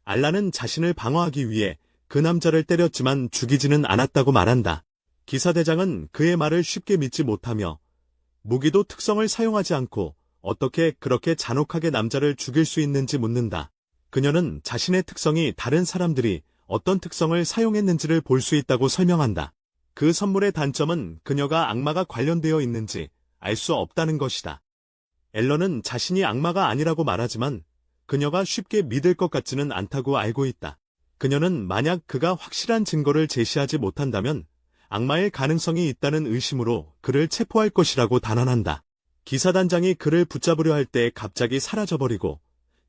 알란은 자신을 방어하기 위해 그 남자를 때렸지만 죽이지는 않았다고 말한다. 기사대장은 그의 말을 쉽게 믿지 못하며 무기도 특성을 사용하지 않고 어떻게 그렇게 잔혹하게 남자를 죽일 수 있는지 묻는다. 그녀는 자신의 특성이 다른 사람들이 어떤 특성을 사용했는지를 볼 수 있다고 설명한다. 그 선물의 단점은 그녀가 악마가 관련되어 있는지 알 수 없다는 것이다. 앨런은 자신이 악마가 아니라고 말하지만 그녀가 쉽게 믿을 것 같지는 않다고 알고 있다. 그녀는 만약 그가 확실한 증거를 제시하지 못한다면 악마일 가능성이 있다는 의심으로 그를 체포할 것이라고 단언한다. 기사단장이 그를 붙잡으려 할 때 갑자기 사라져버리고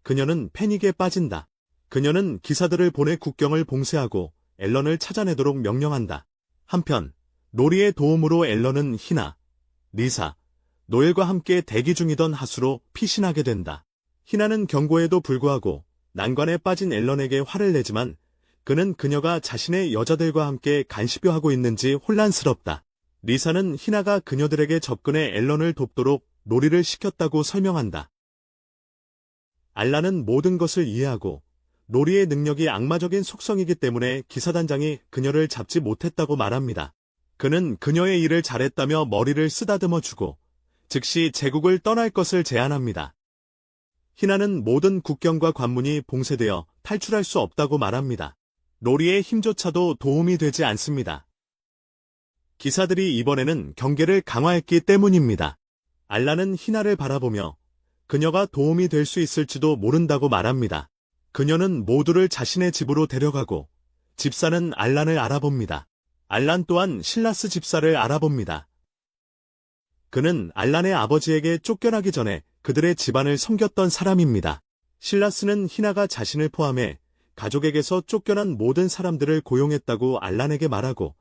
그녀는 패닉에 빠진다. 그녀는 기사들을 보내 국경을 봉쇄하고 앨런을 찾아내도록 명령한다. 한편 로리의 도움으로 앨런은 희나, 리사, 노엘과 함께 대기 중이던 하수로 피신하게 된다. 희나는 경고에도 불구하고 난관에 빠진 앨런에게 화를 내지만 그는 그녀가 자신의 여자들과 함께 간시벼 하고 있는지 혼란스럽다. 리사는 희나가 그녀들에게 접근해 앨런을 돕도록 놀이를 시켰다고 설명한다. 알라는 모든 것을 이해하고 로리의 능력이 악마적인 속성이기 때문에 기사단장이 그녀를 잡지 못했다고 말합니다. 그는 그녀의 일을 잘했다며 머리를 쓰다듬어 주고 즉시 제국을 떠날 것을 제안합니다. 희나는 모든 국경과 관문이 봉쇄되어 탈출할 수 없다고 말합니다. 로리의 힘조차도 도움이 되지 않습니다. 기사들이 이번에는 경계를 강화했기 때문입니다. 알라는 희나를 바라보며 그녀가 도움이 될 수 있을지도 모른다고 말합니다. 그녀는 모두를 자신의 집으로 데려가고 집사는 알란을 알아봅니다. 알란 또한 실라스 집사를 알아봅니다. 그는 알란의 아버지에게 쫓겨나기 전에 그들의 집안을 섬겼던 사람입니다. 실라스는 희나가 자신을 포함해 가족에게서 쫓겨난 모든 사람들을 고용했다고 알란에게 말하고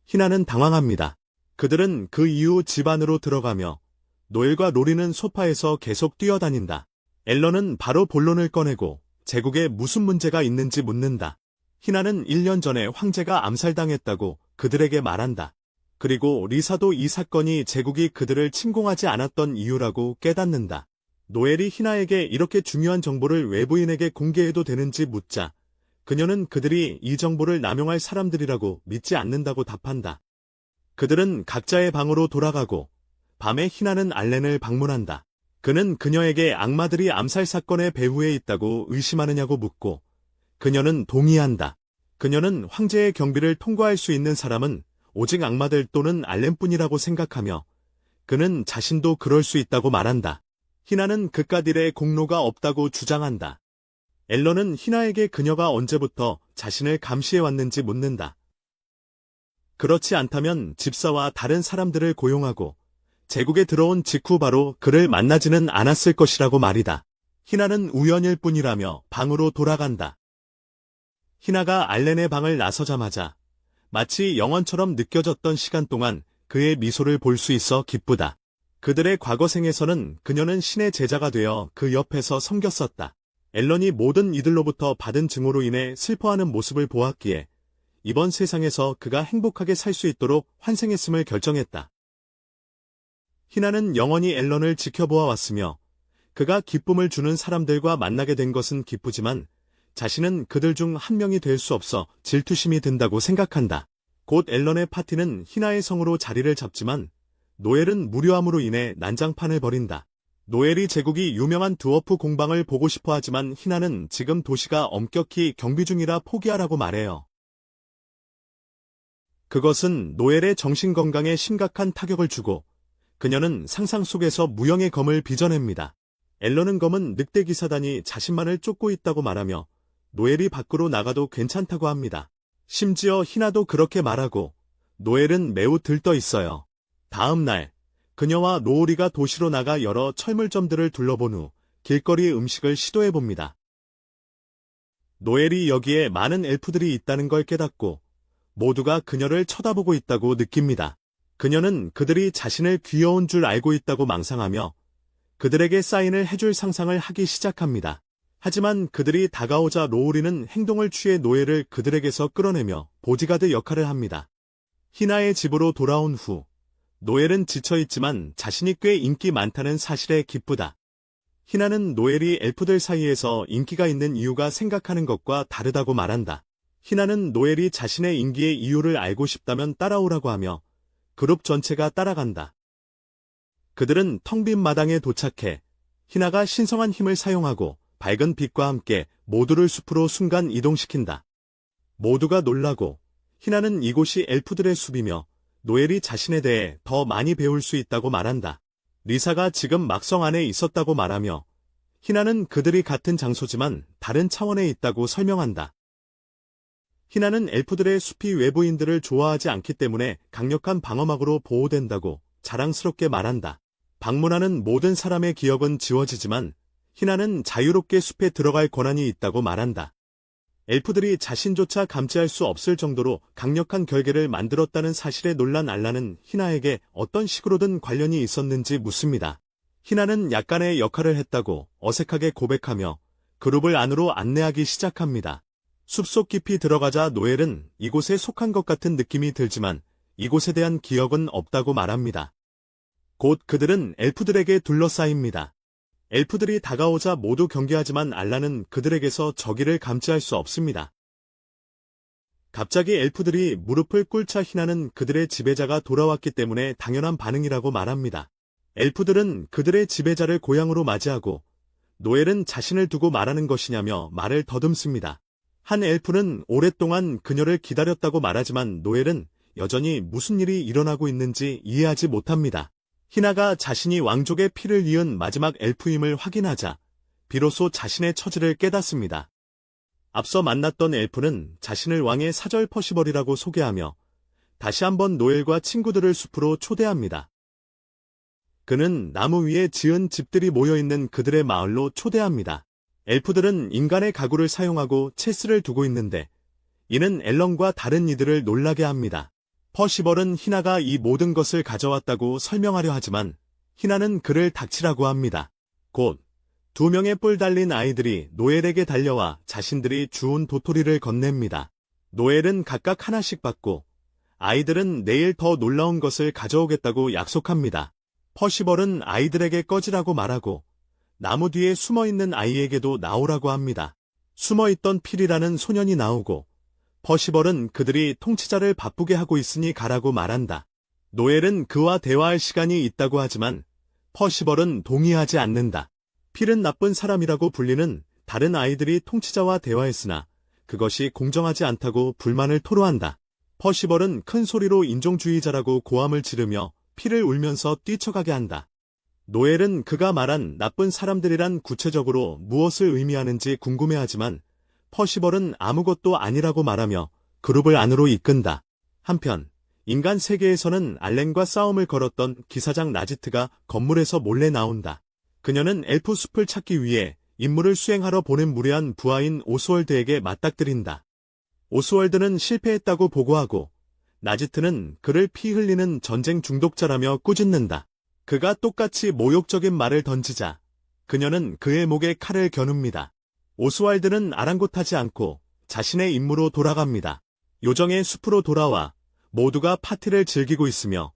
희나는 당황합니다. 그들은 그 이후 집 안으로 들어가며 노엘과 로리는 소파에서 계속 뛰어다닌다. 앨런은 바로 본론을 꺼내고 제국에 무슨 문제가 있는지 묻는다. 희나는 1년 전에 황제가 암살당했다고 그들에게 말한다. 그리고 리사도 이 사건이 제국이 그들을 침공하지 않았던 이유라고 깨닫는다. 노엘이 희나에게 이렇게 중요한 정보를 외부인에게 공개해도 되는지 묻자 그녀는 그들이 이 정보를 남용할 사람들이라고 믿지 않는다고 답한다. 그들은 각자의 방으로 돌아가고 밤에 희나는 알렌을 방문한다. 그는 그녀에게 악마들이 암살 사건의 배후에 있다고 의심하느냐고 묻고 그녀는 동의한다. 그녀는 황제의 경비를 통과할 수 있는 사람은 오직 악마들 또는 알렌뿐이라고 생각하며 그는 자신도 그럴 수 있다고 말한다. 희나는 그깟 일에 공로가 없다고 주장한다. 앨런은 희나에게 그녀가 언제부터 자신을 감시해왔는지 묻는다. 그렇지 않다면 집사와 다른 사람들을 고용하고 제국에 들어온 직후 바로 그를 만나지는 않았을 것이라고 말이다. 희나는 우연일 뿐이라며 방으로 돌아간다. 희나가 알렌의 방을 나서자마자 마치 영원처럼 느껴졌던 시간 동안 그의 미소를 볼 수 있어 기쁘다. 그들의 과거 생에서는 그녀는 신의 제자가 되어 그 옆에서 섬겼었다. 앨런이 모든 이들로부터 받은 증오로 인해 슬퍼하는 모습을 보았기에 이번 세상에서 그가 행복하게 살 수 있도록 환생했음을 결정했다. 희나는 영원히 앨런을 지켜보아 왔으며 그가 기쁨을 주는 사람들과 만나게 된 것은 기쁘지만 자신은 그들 중 한 명이 될 수 없어 질투심이 든다고 생각한다. 곧 앨런의 파티는 희나의 성으로 자리를 잡지만 노엘은 무료함으로 인해 난장판을 벌인다. 노엘이 제국이 유명한 드워프 공방을 보고 싶어 하지만 희나는 지금 도시가 엄격히 경비 중이라 포기하라고 말해요. 그것은 노엘의 정신건강에 심각한 타격을 주고 그녀는 상상 속에서 무영의 검을 빚어냅니다. 앨런은 검은 늑대 기사단이 자신만을 쫓고 있다고 말하며 노엘이 밖으로 나가도 괜찮다고 합니다. 심지어 희나도 그렇게 말하고 노엘은 매우 들떠 있어요. 다음 날 그녀와 노오리가 도시로 나가 여러 철물점들을 둘러본 후 길거리 음식을 시도해봅니다. 노엘이 여기에 많은 엘프들이 있다는 걸 깨닫고 모두가 그녀를 쳐다보고 있다고 느낍니다. 그녀는 그들이 자신을 귀여운 줄 알고 있다고 망상하며 그들에게 사인을 해줄 상상을 하기 시작합니다. 하지만 그들이 다가오자 노오리는 행동을 취해 노엘을 그들에게서 끌어내며 보디가드 역할을 합니다. 희나의 집으로 돌아온 후 노엘은 지쳐있지만 자신이 꽤 인기 많다는 사실에 기쁘다. 희나는 노엘이 엘프들 사이에서 인기가 있는 이유가 생각하는 것과 다르다고 말한다. 희나는 노엘이 자신의 인기의 이유를 알고 싶다면 따라오라고 하며 그룹 전체가 따라간다. 그들은 텅 빈 마당에 도착해 희나가 신성한 힘을 사용하고 밝은 빛과 함께 모두를 숲으로 순간 이동시킨다. 모두가 놀라고 희나는 이곳이 엘프들의 숲이며 노엘이 자신에 대해 더 많이 배울 수 있다고 말한다. 리사가 지금 막성 안에 있었다고 말하며 희나는 그들이 같은 장소지만 다른 차원에 있다고 설명한다. 희나는 엘프들의 숲이 외부인들을 좋아하지 않기 때문에 강력한 방어막으로 보호된다고 자랑스럽게 말한다. 방문하는 모든 사람의 기억은 지워지지만 희나는 자유롭게 숲에 들어갈 권한이 있다고 말한다. 엘프들이 자신조차 감지할 수 없을 정도로 강력한 결계를 만들었다는 사실에 놀란 알라는 희나에게 어떤 식으로든 관련이 있었는지 묻습니다. 희나는 약간의 역할을 했다고 어색하게 고백하며 그룹을 안으로 안내하기 시작합니다. 숲속 깊이 들어가자 노엘은 이곳에 속한 것 같은 느낌이 들지만 이곳에 대한 기억은 없다고 말합니다. 곧 그들은 엘프들에게 둘러싸입니다. 엘프들이 다가오자 모두 경계하지만 알라는 그들에게서 저기를 감지할 수 없습니다. 갑자기 엘프들이 무릎을 꿇자 희나는 그들의 지배자가 돌아왔기 때문에 당연한 반응이라고 말합니다. 엘프들은 그들의 지배자를 고향으로 맞이하고 노엘은 자신을 두고 말하는 것이냐며 말을 더듬습니다. 한 엘프는 오랫동안 그녀를 기다렸다고 말하지만 노엘은 여전히 무슨 일이 일어나고 있는지 이해하지 못합니다. 희나가 자신이 왕족의 피를 이은 마지막 엘프임을 확인하자 비로소 자신의 처지를 깨닫습니다. 앞서 만났던 엘프는 자신을 왕의 사절 퍼시벌이라고 소개하며 다시 한번 노엘과 친구들을 숲으로 초대합니다. 그는 나무 위에 지은 집들이 모여있는 그들의 마을로 초대합니다. 엘프들은 인간의 가구를 사용하고 체스를 두고 있는데 이는 앨런과 다른 이들을 놀라게 합니다. 퍼시벌은 희나가 이 모든 것을 가져왔다고 설명하려 하지만 희나는 그를 닥치라고 합니다. 곧 2명의 뿔 달린 아이들이 노엘에게 달려와 자신들이 주운 도토리를 건넵니다. 노엘은 각각 하나씩 받고 아이들은 내일 더 놀라운 것을 가져오겠다고 약속합니다. 퍼시벌은 아이들에게 꺼지라고 말하고 나무 뒤에 숨어있는 아이에게도 나오라고 합니다. 숨어있던 필이라는 소년이 나오고 퍼시벌은 그들이 통치자를 바쁘게 하고 있으니 가라고 말한다. 노엘은 그와 대화할 시간이 있다고 하지만 퍼시벌은 동의하지 않는다. 필은 나쁜 사람이라고 불리는 다른 아이들이 통치자와 대화했으나 그것이 공정하지 않다고 불만을 토로한다. 퍼시벌은 큰 소리로 인종주의자라고 고함을 지르며 필을 울면서 뛰쳐가게 한다. 노엘은 그가 말한 나쁜 사람들이란 구체적으로 무엇을 의미하는지 궁금해하지만 퍼시벌은 아무것도 아니라고 말하며 그룹을 안으로 이끈다. 한편 인간 세계에서는 알렌과 싸움을 걸었던 기사장 나지트가 건물에서 몰래 나온다. 그녀는 엘프 숲을 찾기 위해 임무를 수행하러 보낸 무례한 부하인 오스월드에게 맞닥뜨린다. 오스월드는 실패했다고 보고하고 나지트는 그를 피 흘리는 전쟁 중독자라며 꾸짖는다. 그가 똑같이 모욕적인 말을 던지자 그녀는 그의 목에 칼을 겨눕니다. 오스왈드는 아랑곳하지 않고 자신의 임무로 돌아갑니다. 요정의 숲으로 돌아와 모두가 파티를 즐기고 있으며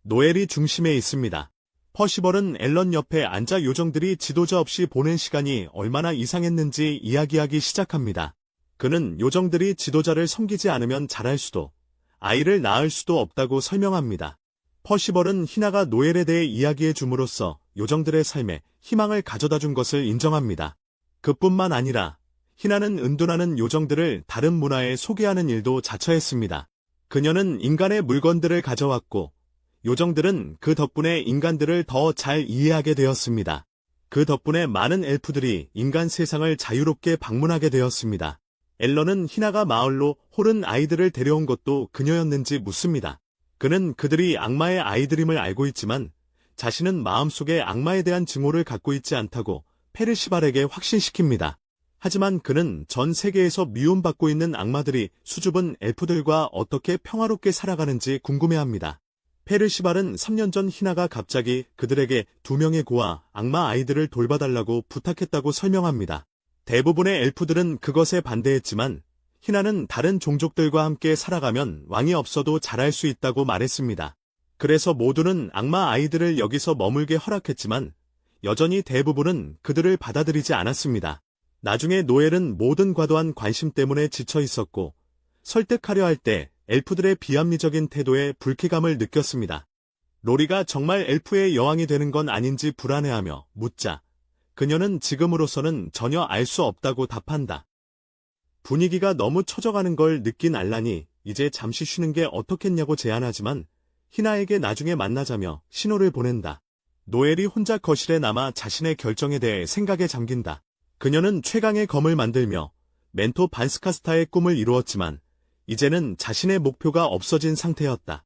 노엘이 중심에 있습니다. 퍼시벌은 앨런 옆에 앉아 요정들이 지도자 없이 보낸 시간이 얼마나 이상했는지 이야기하기 시작합니다. 그는 요정들이 지도자를 섬기지 않으면 자랄 수도 아이를 낳을 수도 없다고 설명합니다. 퍼시벌은 희나가 노엘에 대해 이야기해 줌으로써 요정들의 삶에 희망을 가져다 준 것을 인정합니다. 그뿐만 아니라 희나는 은둔하는 요정들을 다른 문화에 소개하는 일도 자처했습니다. 그녀는 인간의 물건들을 가져왔고 요정들은 그 덕분에 인간들을 더 잘 이해하게 되었습니다. 그 덕분에 많은 엘프들이 인간 세상을 자유롭게 방문하게 되었습니다. 앨런은 희나가 마을로 홀은 아이들을 데려온 것도 그녀였는지 묻습니다. 그는 그들이 악마의 아이들임을 알고 있지만 자신은 마음속에 악마에 대한 증오를 갖고 있지 않다고 페르시발에게 확신시킵니다. 하지만 그는 전 세계에서 미움받고 있는 악마들이 수줍은 엘프들과 어떻게 평화롭게 살아가는지 궁금해합니다. 페르시발은 3년 전 희나가 갑자기 그들에게 2명의 고아 악마 아이들을 돌봐달라고 부탁했다고 설명합니다. 대부분의 엘프들은 그것에 반대했지만 희나는 다른 종족들과 함께 살아가면 왕이 없어도 잘할 수 있다고 말했습니다. 그래서 모두는 악마 아이들을 여기서 머물게 허락했지만 여전히 대부분은 그들을 받아들이지 않았습니다. 나중에 노엘은 모든 과도한 관심 때문에 지쳐 있었고 설득하려 할 때 엘프들의 비합리적인 태도에 불쾌감을 느꼈습니다. 로리가 정말 엘프의 여왕이 되는 건 아닌지 불안해하며 묻자 그녀는 지금으로서는 전혀 알 수 없다고 답한다. 분위기가 너무 처져가는 걸 느낀 알란이 이제 잠시 쉬는 게 어떻겠냐고 제안하지만 희나에게 나중에 만나자며 신호를 보낸다. 노엘이 혼자 거실에 남아 자신의 결정에 대해 생각에 잠긴다. 그녀는 최강의 검을 만들며 멘토 반스카스타의 꿈을 이루었지만 이제는 자신의 목표가 없어진 상태였다.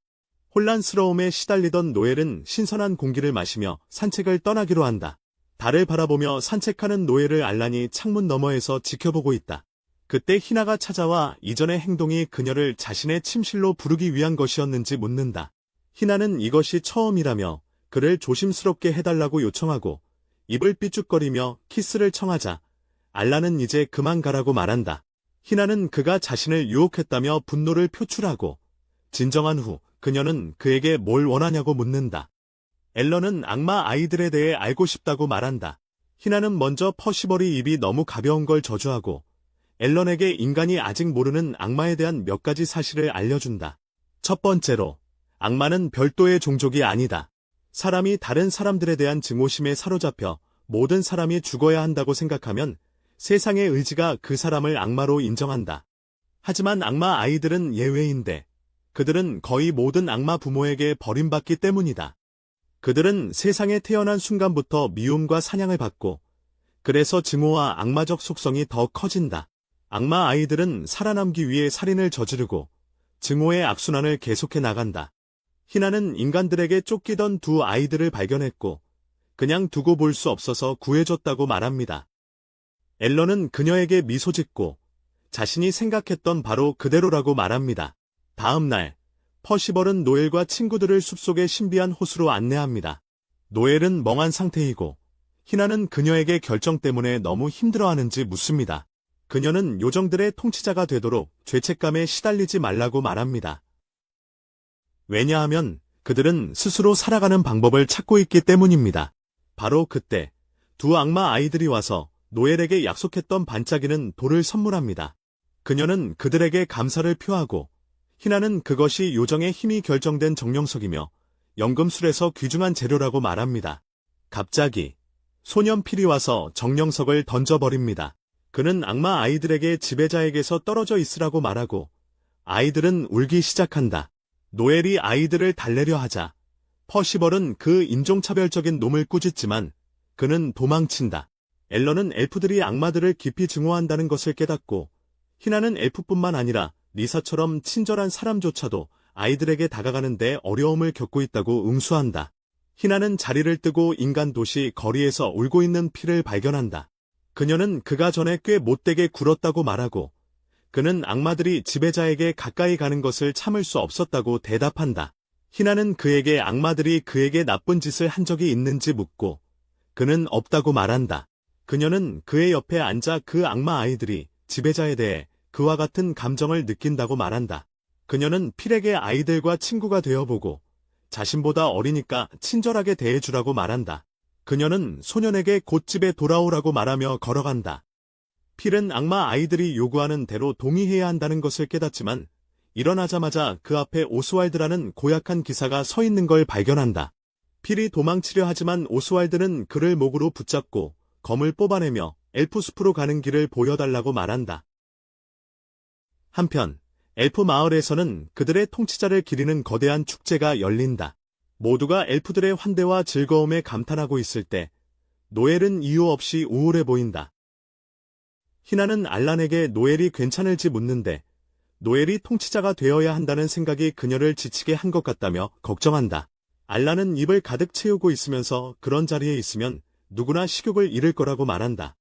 혼란스러움에 시달리던 노엘은 신선한 공기를 마시며 산책을 떠나기로 한다. 달을 바라보며 산책하는 노엘을 알란이 창문 너머에서 지켜보고 있다. 그때 희나가 찾아와 이전의 행동이 그녀를 자신의 침실로 부르기 위한 것이었는지 묻는다. 희나는 이것이 처음이라며 그를 조심스럽게 해달라고 요청하고 입을 삐죽거리며 키스를 청하자 알란은 이제 그만 가라고 말한다. 희나는 그가 자신을 유혹했다며 분노를 표출하고 진정한 후 그녀는 그에게 뭘 원하냐고 묻는다. 앨런은 악마 아이들에 대해 알고 싶다고 말한다. 희나는 먼저 퍼시벌이 입이 너무 가벼운 걸 저주하고 앨런에게 인간이 아직 모르는 악마에 대한 몇 가지 사실을 알려준다. 첫 번째로, 악마는 별도의 종족이 아니다. 사람이 다른 사람들에 대한 증오심에 사로잡혀 모든 사람이 죽어야 한다고 생각하면 세상의 의지가 그 사람을 악마로 인정한다. 하지만 악마 아이들은 예외인데 그들은 거의 모든 악마 부모에게 버림받기 때문이다. 그들은 세상에 태어난 순간부터 미움과 사냥을 받고, 그래서 증오와 악마적 속성이 더 커진다. 악마 아이들은 살아남기 위해 살인을 저지르고 증오의 악순환을 계속해 나간다. 희나는 인간들에게 쫓기던 두 아이들을 발견했고 그냥 두고 볼 수 없어서 구해줬다고 말합니다. 앨런은 그녀에게 미소 짓고 자신이 생각했던 바로 그대로라고 말합니다. 다음 날, 퍼시벌은 노엘과 친구들을 숲속의 신비한 호수로 안내합니다. 노엘은 멍한 상태이고 희나는 그녀에게 결정 때문에 너무 힘들어하는지 묻습니다. 그녀는 요정들의 통치자가 되도록 죄책감에 시달리지 말라고 말합니다. 왜냐하면 그들은 스스로 살아가는 방법을 찾고 있기 때문입니다. 바로 그때 두 악마 아이들이 와서 노엘에게 약속했던 반짝이는 돌을 선물합니다. 그녀는 그들에게 감사를 표하고 희나는 그것이 요정의 힘이 결정된 정령석이며 연금술에서 귀중한 재료라고 말합니다. 갑자기 소년 필이 와서 정령석을 던져버립니다. 그는 악마 아이들에게 지배자에게서 떨어져 있으라고 말하고 아이들은 울기 시작한다. 노엘이 아이들을 달래려 하자 퍼시벌은 그 인종차별적인 놈을 꾸짖지만 그는 도망친다. 앨런은 엘프들이 악마들을 깊이 증오한다는 것을 깨닫고 희나는 엘프뿐만 아니라 리사처럼 친절한 사람조차도 아이들에게 다가가는 데 어려움을 겪고 있다고 응수한다. 희나는 자리를 뜨고 인간 도시 거리에서 울고 있는 필을 발견한다. 그녀는 그가 전에 꽤 못되게 굴었다고 말하고 그는 악마들이 지배자에게 가까이 가는 것을 참을 수 없었다고 대답한다. 희나는 그에게 악마들이 그에게 나쁜 짓을 한 적이 있는지 묻고 그는 없다고 말한다. 그녀는 그의 옆에 앉아 그 악마 아이들이 지배자에 대해 그와 같은 감정을 느낀다고 말한다. 그녀는 필에게 아이들과 친구가 되어보고 자신보다 어리니까 친절하게 대해주라고 말한다. 그녀는 소년에게 곧 집에 돌아오라고 말하며 걸어간다. 필은 악마 아이들이 요구하는 대로 동의해야 한다는 것을 깨닫지만 일어나자마자 그 앞에 오스왈드라는 고약한 기사가 서 있는 걸 발견한다. 필이 도망치려 하지만 오스왈드는 그를 목으로 붙잡고 검을 뽑아내며 엘프 숲으로 가는 길을 보여달라고 말한다. 한편 엘프 마을에서는 그들의 통치자를 기리는 거대한 축제가 열린다. 모두가 엘프들의 환대와 즐거움에 감탄하고 있을 때 노엘은 이유 없이 우울해 보인다. 희나는 알란에게 노엘이 괜찮을지 묻는데 노엘이 통치자가 되어야 한다는 생각이 그녀를 지치게 한 것 같다며 걱정한다. 알란은 입을 가득 채우고 있으면서 그런 자리에 있으면 누구나 식욕을 잃을 거라고 말한다.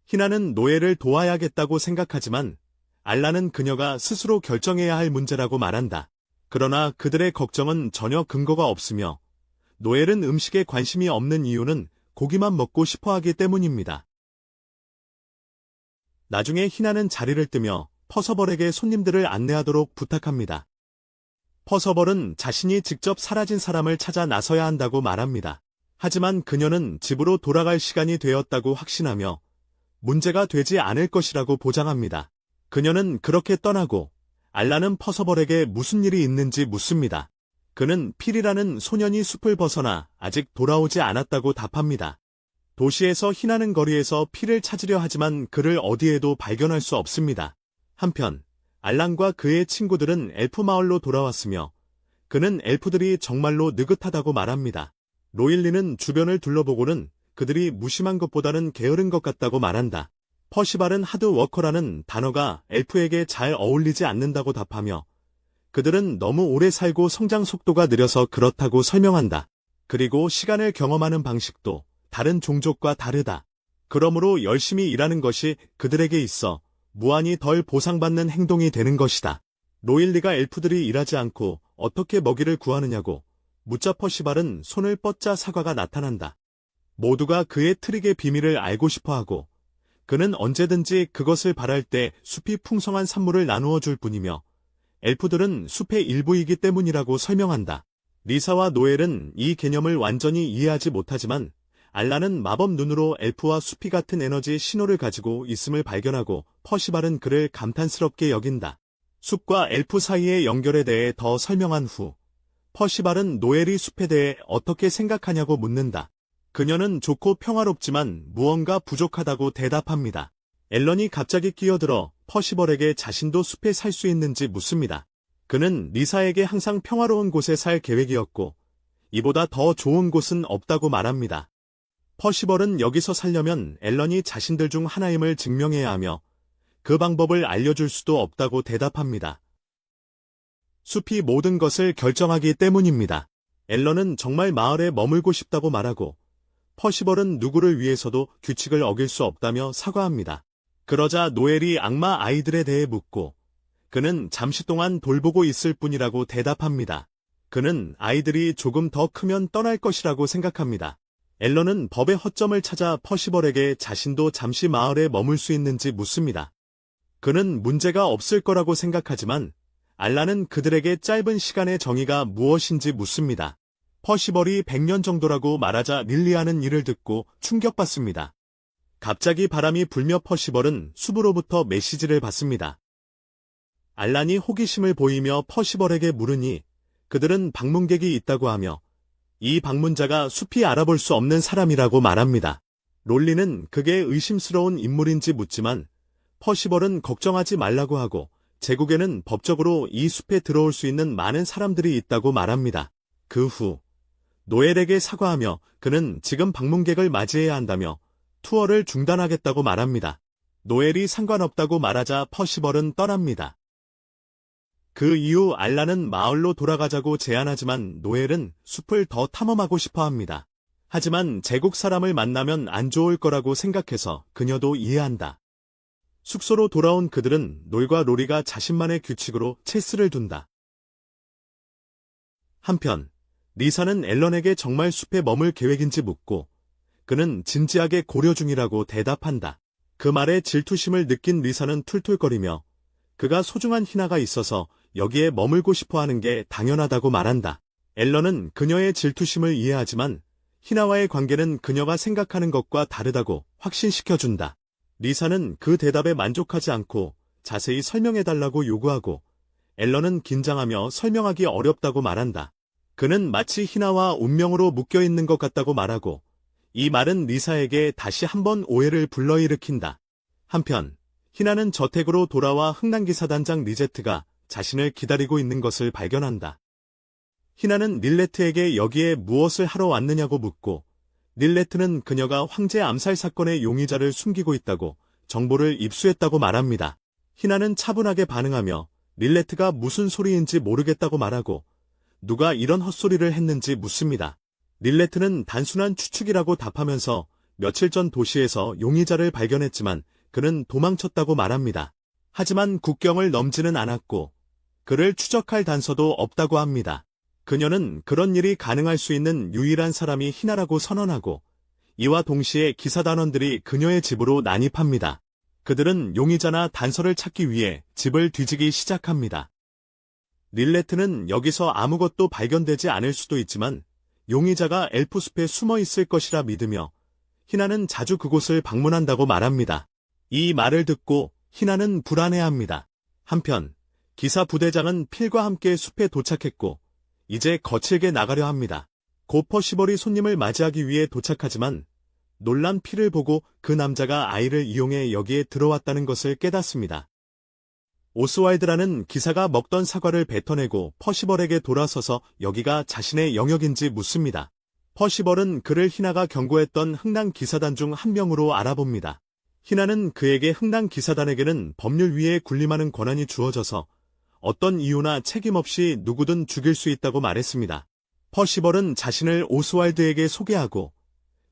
희나는 노엘을 도와야겠다고 생각하지만 알란은 그녀가 스스로 결정해야 할 문제라고 말한다. 그러나 그들의 걱정은 전혀 근거가 없으며 노엘은 음식에 관심이 없는 이유는 고기만 먹고 싶어하기 때문입니다. 나중에 희나는 자리를 뜨며 퍼서벌에게 손님들을 안내하도록 부탁합니다. 퍼서벌은 자신이 직접 사라진 사람을 찾아 나서야 한다고 말합니다. 하지만 그녀는 집으로 돌아갈 시간이 되었다고 확신하며 문제가 되지 않을 것이라고 보장합니다. 그녀는 그렇게 떠나고 알란은 퍼서벌에게 무슨 일이 있는지 묻습니다. 그는 필이라는 소년이 숲을 벗어나 아직 돌아오지 않았다고 답합니다. 도시에서 희나는 거리에서 필을 찾으려 하지만 그를 어디에도 발견할 수 없습니다. 한편 알란과 그의 친구들은 엘프 마을로 돌아왔으며 그는 엘프들이 정말로 느긋하다고 말합니다. 로일리는 주변을 둘러보고는 그들이 무심한 것보다는 게으른 것 같다고 말한다. 퍼시발은 하드워커라는 단어가 엘프에게 잘 어울리지 않는다고 답하며 그들은 너무 오래 살고 성장 속도가 느려서 그렇다고 설명한다. 그리고 시간을 경험하는 방식도 다른 종족과 다르다. 그러므로 열심히 일하는 것이 그들에게 있어 무한히 덜 보상받는 행동이 되는 것이다. 로일리가 엘프들이 일하지 않고 어떻게 먹이를 구하느냐고 묻자 퍼시발은 손을 뻗자 사과가 나타난다. 모두가 그의 트릭의 비밀을 알고 싶어하고 그는 언제든지 그것을 바랄 때 숲이 풍성한 산물을 나누어 줄 뿐이며 엘프들은 숲의 일부이기 때문이라고 설명한다. 리사와 노엘은 이 개념을 완전히 이해하지 못하지만 알란은 마법 눈으로 엘프와 숲이 같은 에너지 신호를 가지고 있음을 발견하고 퍼시발은 그를 감탄스럽게 여긴다. 숲과 엘프 사이의 연결에 대해 더 설명한 후 퍼시발은 노엘이 숲에 대해 어떻게 생각하냐고 묻는다. 그녀는 좋고 평화롭지만 무언가 부족하다고 대답합니다. 앨런이 갑자기 끼어들어 퍼시벌에게 자신도 숲에 살 수 있는지 묻습니다. 그는 리사에게 항상 평화로운 곳에 살 계획이었고 이보다 더 좋은 곳은 없다고 말합니다. 퍼시벌은 여기서 살려면 앨런이 자신들 중 하나임을 증명해야 하며 그 방법을 알려줄 수도 없다고 대답합니다. 숲이 모든 것을 결정하기 때문입니다. 앨런은 정말 마을에 머물고 싶다고 말하고 퍼시벌은 누구를 위해서도 규칙을 어길 수 없다며 사과합니다. 그러자 노엘이 악마 아이들에 대해 묻고 그는 잠시 동안 돌보고 있을 뿐이라고 대답합니다. 그는 아이들이 조금 더 크면 떠날 것이라고 생각합니다. 앨런은 법의 허점을 찾아 퍼시벌에게 자신도 잠시 마을에 머물 수 있는지 묻습니다. 그는 문제가 없을 거라고 생각하지만 알라는 그들에게 짧은 시간의 정의가 무엇인지 묻습니다. 퍼시벌이 100년 정도라고 말하자 릴리아는 이를 듣고 충격받습니다. 갑자기 바람이 불며 퍼시벌은 숲으로부터 메시지를 받습니다. 알란이 호기심을 보이며 퍼시벌에게 물으니 그들은 방문객이 있다고 하며 이 방문자가 숲이 알아볼 수 없는 사람이라고 말합니다. 롤리는 그게 의심스러운 인물인지 묻지만 퍼시벌은 걱정하지 말라고 하고 제국에는 법적으로 이 숲에 들어올 수 있는 많은 사람들이 있다고 말합니다. 그 후 노엘에게 사과하며 그는 지금 방문객을 맞이해야 한다며 투어를 중단하겠다고 말합니다. 노엘이 상관없다고 말하자 퍼시벌은 떠납니다. 그 이후 알라는 마을로 돌아가자고 제안하지만 노엘은 숲을 더 탐험하고 싶어 합니다. 하지만 제국 사람을 만나면 안 좋을 거라고 생각해서 그녀도 이해한다. 숙소로 돌아온 그들은 놀과 로리가 자신만의 규칙으로 체스를 둔다. 한편 리사는 앨런에게 정말 숲에 머물 계획인지 묻고 그는 진지하게 고려 중이라고 대답한다. 그 말에 질투심을 느낀 리사는 툴툴거리며 그가 소중한 희나가 있어서 여기에 머물고 싶어 하는 게 당연하다고 말한다. 앨런은 그녀의 질투심을 이해하지만 희나와의 관계는 그녀가 생각하는 것과 다르다고 확신시켜준다. 리사는 그 대답에 만족하지 않고 자세히 설명해달라고 요구하고 앨런은 긴장하며 설명하기 어렵다고 말한다. 그는 마치 희나와 운명으로 묶여있는 것 같다고 말하고 이 말은 리사에게 다시 한번 오해를 불러일으킨다. 한편 희나는 저택으로 돌아와 흥난기사단장 리제트가 자신을 기다리고 있는 것을 발견한다. 희나는 릴레트에게 여기에 무엇을 하러 왔느냐고 묻고 릴레트는 그녀가 황제 암살 사건의 용의자를 숨기고 있다고 정보를 입수했다고 말합니다. 희나는 차분하게 반응하며 릴레트가 무슨 소리인지 모르겠다고 말하고 누가 이런 헛소리를 했는지 묻습니다. 릴레트는 단순한 추측이라고 답하면서 며칠 전 도시에서 용의자를 발견했지만 그는 도망쳤다고 말합니다. 하지만 국경을 넘지는 않았고 그를 추적할 단서도 없다고 합니다. 그녀는 그런 일이 가능할 수 있는 유일한 사람이 희나라고 선언하고 이와 동시에 기사단원들이 그녀의 집으로 난입합니다. 그들은 용의자나 단서를 찾기 위해 집을 뒤지기 시작합니다. 릴레트는 여기서 아무것도 발견되지 않을 수도 있지만 용의자가 엘프숲에 숨어 있을 것이라 믿으며 희나는 자주 그곳을 방문한다고 말합니다. 이 말을 듣고 희나는 불안해합니다. 한편 기사 부대장은 필과 함께 숲에 도착했고 이제 거칠게 나가려 합니다. 고 퍼시벌이 손님을 맞이하기 위해 도착하지만 놀란 필을 보고 그 남자가 아이를 이용해 여기에 들어왔다는 것을 깨닫습니다. 오스왈드라는 기사가 먹던 사과를 뱉어내고 퍼시벌에게 돌아서서 여기가 자신의 영역인지 묻습니다. 퍼시벌은 그를 희나가 경고했던 흥난 기사단 중 한 명으로 알아봅니다. 희나는 그에게 흥난 기사단에게는 법률 위에 군림하는 권한이 주어져서 어떤 이유나 책임 없이 누구든 죽일 수 있다고 말했습니다. 퍼시벌은 자신을 오스왈드에게 소개하고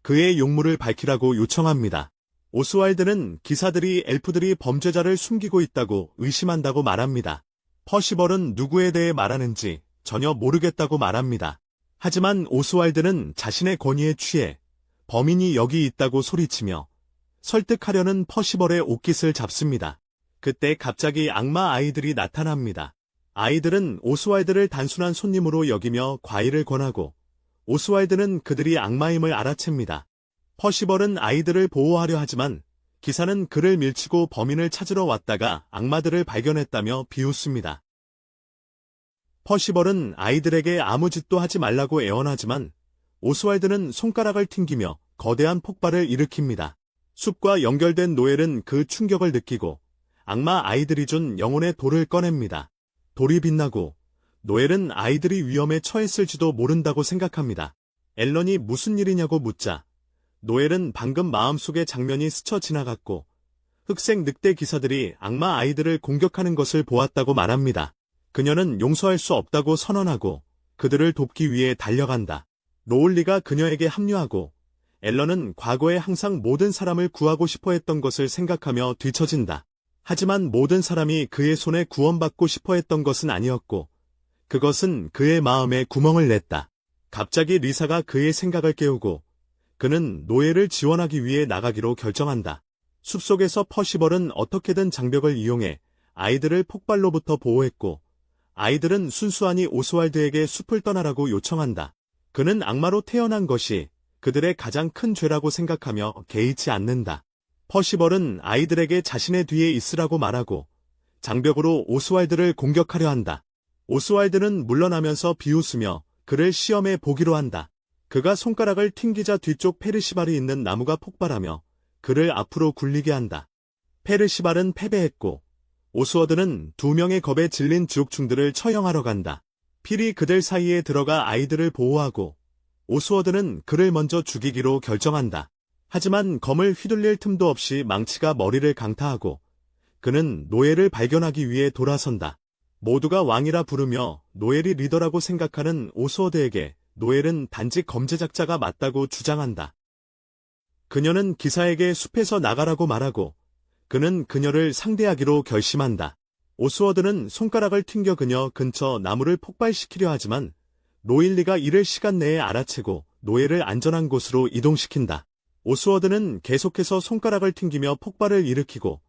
그의 용무를 밝히라고 요청합니다. 오스왈드는 기사들이 엘프들이 범죄자를 숨기고 있다고 의심한다고 말합니다. 퍼시벌은 누구에 대해 말하는지 전혀 모르겠다고 말합니다. 하지만 오스왈드는 자신의 권위에 취해 범인이 여기 있다고 소리치며 설득하려는 퍼시벌의 옷깃을 잡습니다. 그때 갑자기 악마 아이들이 나타납니다. 아이들은 오스왈드를 단순한 손님으로 여기며 과일을 권하고 오스왈드는 그들이 악마임을 알아챕니다. 퍼시벌은 아이들을 보호하려 하지만 기사는 그를 밀치고 범인을 찾으러 왔다가 악마들을 발견했다며 비웃습니다. 퍼시벌은 아이들에게 아무 짓도 하지 말라고 애원하지만 오스왈드는 손가락을 튕기며 거대한 폭발을 일으킵니다. 숲과 연결된 노엘은 그 충격을 느끼고 악마 아이들이 준 영혼의 돌을 꺼냅니다. 돌이 빛나고 노엘은 아이들이 위험에 처했을지도 모른다고 생각합니다. 앨런이 무슨 일이냐고 묻자 노엘은 방금 마음속의 장면이 스쳐 지나갔고 흑색 늑대 기사들이 악마 아이들을 공격하는 것을 보았다고 말합니다. 그녀는 용서할 수 없다고 선언하고 그들을 돕기 위해 달려간다. 로울리가 그녀에게 합류하고 앨런은 과거에 항상 모든 사람을 구하고 싶어 했던 것을 생각하며 뒤처진다. 하지만 모든 사람이 그의 손에 구원받고 싶어 했던 것은 아니었고 그것은 그의 마음에 구멍을 냈다. 갑자기 리사가 그의 생각을 깨우고 그는 노엘을 지원하기 위해 나가기로 결정한다. 숲속에서 퍼시벌은 어떻게든 장벽을 이용해 아이들을 폭발로부터 보호했고 아이들은 순수하니 오스왈드에게 숲을 떠나라고 요청한다. 그는 악마로 태어난 것이 그들의 가장 큰 죄라고 생각하며 개의치 않는다. 퍼시벌은 아이들에게 자신의 뒤에 있으라고 말하고 장벽으로 오스왈드를 공격하려 한다. 오스왈드는 물러나면서 비웃으며 그를 시험해 보기로 한다. 그가 손가락을 튕기자 뒤쪽 페르시발이 있는 나무가 폭발하며 그를 앞으로 굴리게 한다. 페르시발은 패배했고 오스워드는 2명의 겁에 질린 지옥충들을 처형하러 간다. 필이 그들 사이에 들어가 아이들을 보호하고 오스워드는 그를 먼저 죽이기로 결정한다. 하지만 검을 휘둘릴 틈도 없이 망치가 머리를 강타하고 그는 노엘을 발견하기 위해 돌아선다. 모두가 왕이라 부르며 노엘이 리더라고 생각하는 오스워드에게 노엘은 단지 검제작자가 맞다고 주장한다. 그녀는 기사에게 숲에서 나가라고 말하고 그는 그녀를 상대하기로 결심한다. 오스워드는 손가락을 튕겨 그녀 근처 나무를 폭발시키려 하지만 노일리가 이를 시간 내에 알아채고 노엘을 안전한 곳으로 이동시킨다. 오스워드는 계속해서 손가락을 튕기며 폭발을 일으키고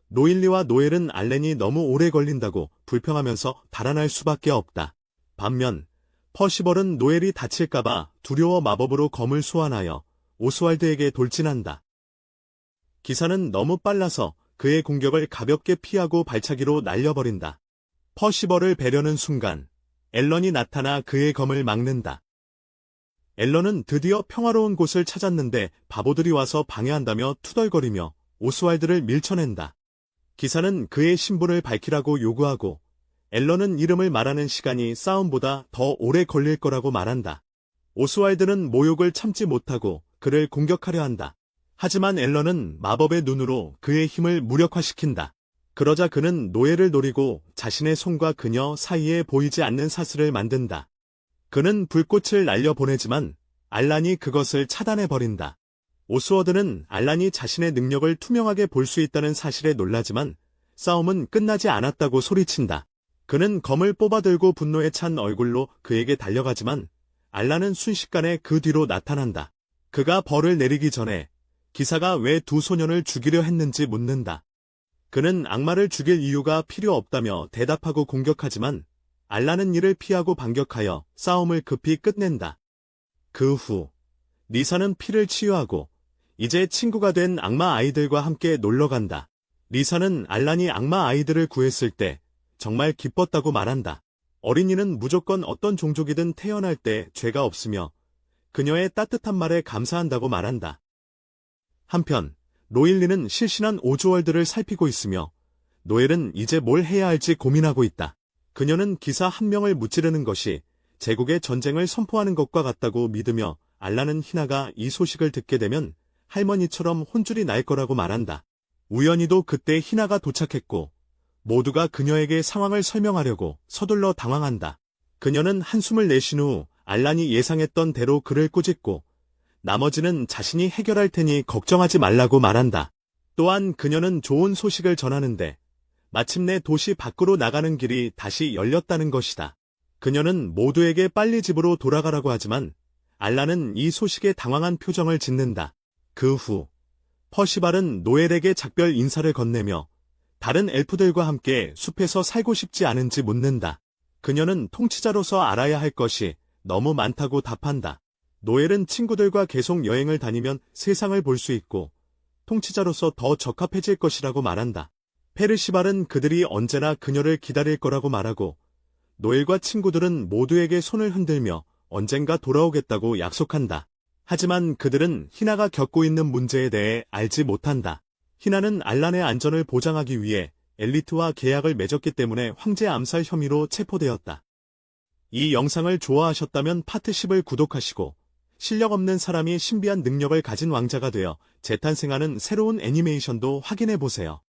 노일리와 노엘은 알렌이 너무 오래 걸린다고 불평하면서 달아날 수밖에 없다. 반면 퍼시벌은 노엘이 다칠까봐 두려워 마법으로 검을 소환하여 오스왈드에게 돌진한다. 기사는 너무 빨라서 그의 공격을 가볍게 피하고 발차기로 날려버린다. 퍼시벌을 베려는 순간 앨런이 나타나 그의 검을 막는다. 앨런은 드디어 평화로운 곳을 찾았는데 바보들이 와서 방해한다며 투덜거리며 오스왈드를 밀쳐낸다. 기사는 그의 신분을 밝히라고 요구하고 앨런은 이름을 말하는 시간이 싸움보다 더 오래 걸릴 거라고 말한다. 오스왈드는 모욕을 참지 못하고 그를 공격하려 한다. 하지만 앨런은 마법의 눈으로 그의 힘을 무력화시킨다. 그러자 그는 노엘을 노리고 자신의 손과 그녀 사이에 보이지 않는 사슬을 만든다. 그는 불꽃을 날려보내지만 알란이 그것을 차단해버린다. 오스워드는 알란이 자신의 능력을 투명하게 볼 수 있다는 사실에 놀라지만 싸움은 끝나지 않았다고 소리친다. 그는 검을 뽑아들고 분노에 찬 얼굴로 그에게 달려가지만 알란은 순식간에 그 뒤로 나타난다. 그가 벌을 내리기 전에 기사가 왜 2소년을 죽이려 했는지 묻는다. 그는 악마를 죽일 이유가 필요 없다며 대답하고 공격하지만 알란은 이를 피하고 반격하여 싸움을 급히 끝낸다. 그 후 리사는 피를 치유하고 이제 친구가 된 악마 아이들과 함께 놀러간다. 리사는 알란이 악마 아이들을 구했을 때 정말 기뻤다고 말한다. 어린이는 무조건 어떤 종족이든 태어날 때 죄가 없으며 그녀의 따뜻한 말에 감사한다고 말한다. 한편 로일리는 실신한 오즈월드를 살피고 있으며 노엘은 이제 뭘 해야 할지 고민하고 있다. 그녀는 기사 한 명을 무찌르는 것이 제국의 전쟁을 선포하는 것과 같다고 믿으며 알란은 희나가 이 소식을 듣게 되면 할머니처럼 혼쭐이 날 거라고 말한다. 우연히도 그때 희나가 도착했고 모두가 그녀에게 상황을 설명하려고 서둘러 당황한다. 그녀는 한숨을 내쉰 후 알란이 예상했던 대로 그를 꾸짖고 나머지는 자신이 해결할 테니 걱정하지 말라고 말한다. 또한 그녀는 좋은 소식을 전하는데 마침내 도시 밖으로 나가는 길이 다시 열렸다는 것이다. 그녀는 모두에게 빨리 집으로 돌아가라고 하지만 알란은 이 소식에 당황한 표정을 짓는다. 그 후 퍼시발은 노엘에게 작별 인사를 건네며 다른 엘프들과 함께 숲에서 살고 싶지 않은지 묻는다. 그녀는 통치자로서 알아야 할 것이 너무 많다고 답한다. 노엘은 친구들과 계속 여행을 다니면 세상을 볼 수 있고 통치자로서 더 적합해질 것이라고 말한다. 페르시발은 그들이 언제나 그녀를 기다릴 거라고 말하고 노엘과 친구들은 모두에게 손을 흔들며 언젠가 돌아오겠다고 약속한다. 하지만 그들은 희나가 겪고 있는 문제에 대해 알지 못한다. 희나는 알란의 안전을 보장하기 위해 엘리트와 계약을 맺었기 때문에 황제 암살 혐의로 체포되었다. 이 영상을 좋아하셨다면 파트 10을 구독하시고 실력 없는 사람이 신비한 능력을 가진 왕자가 되어 재탄생하는 새로운 애니메이션도 확인해보세요.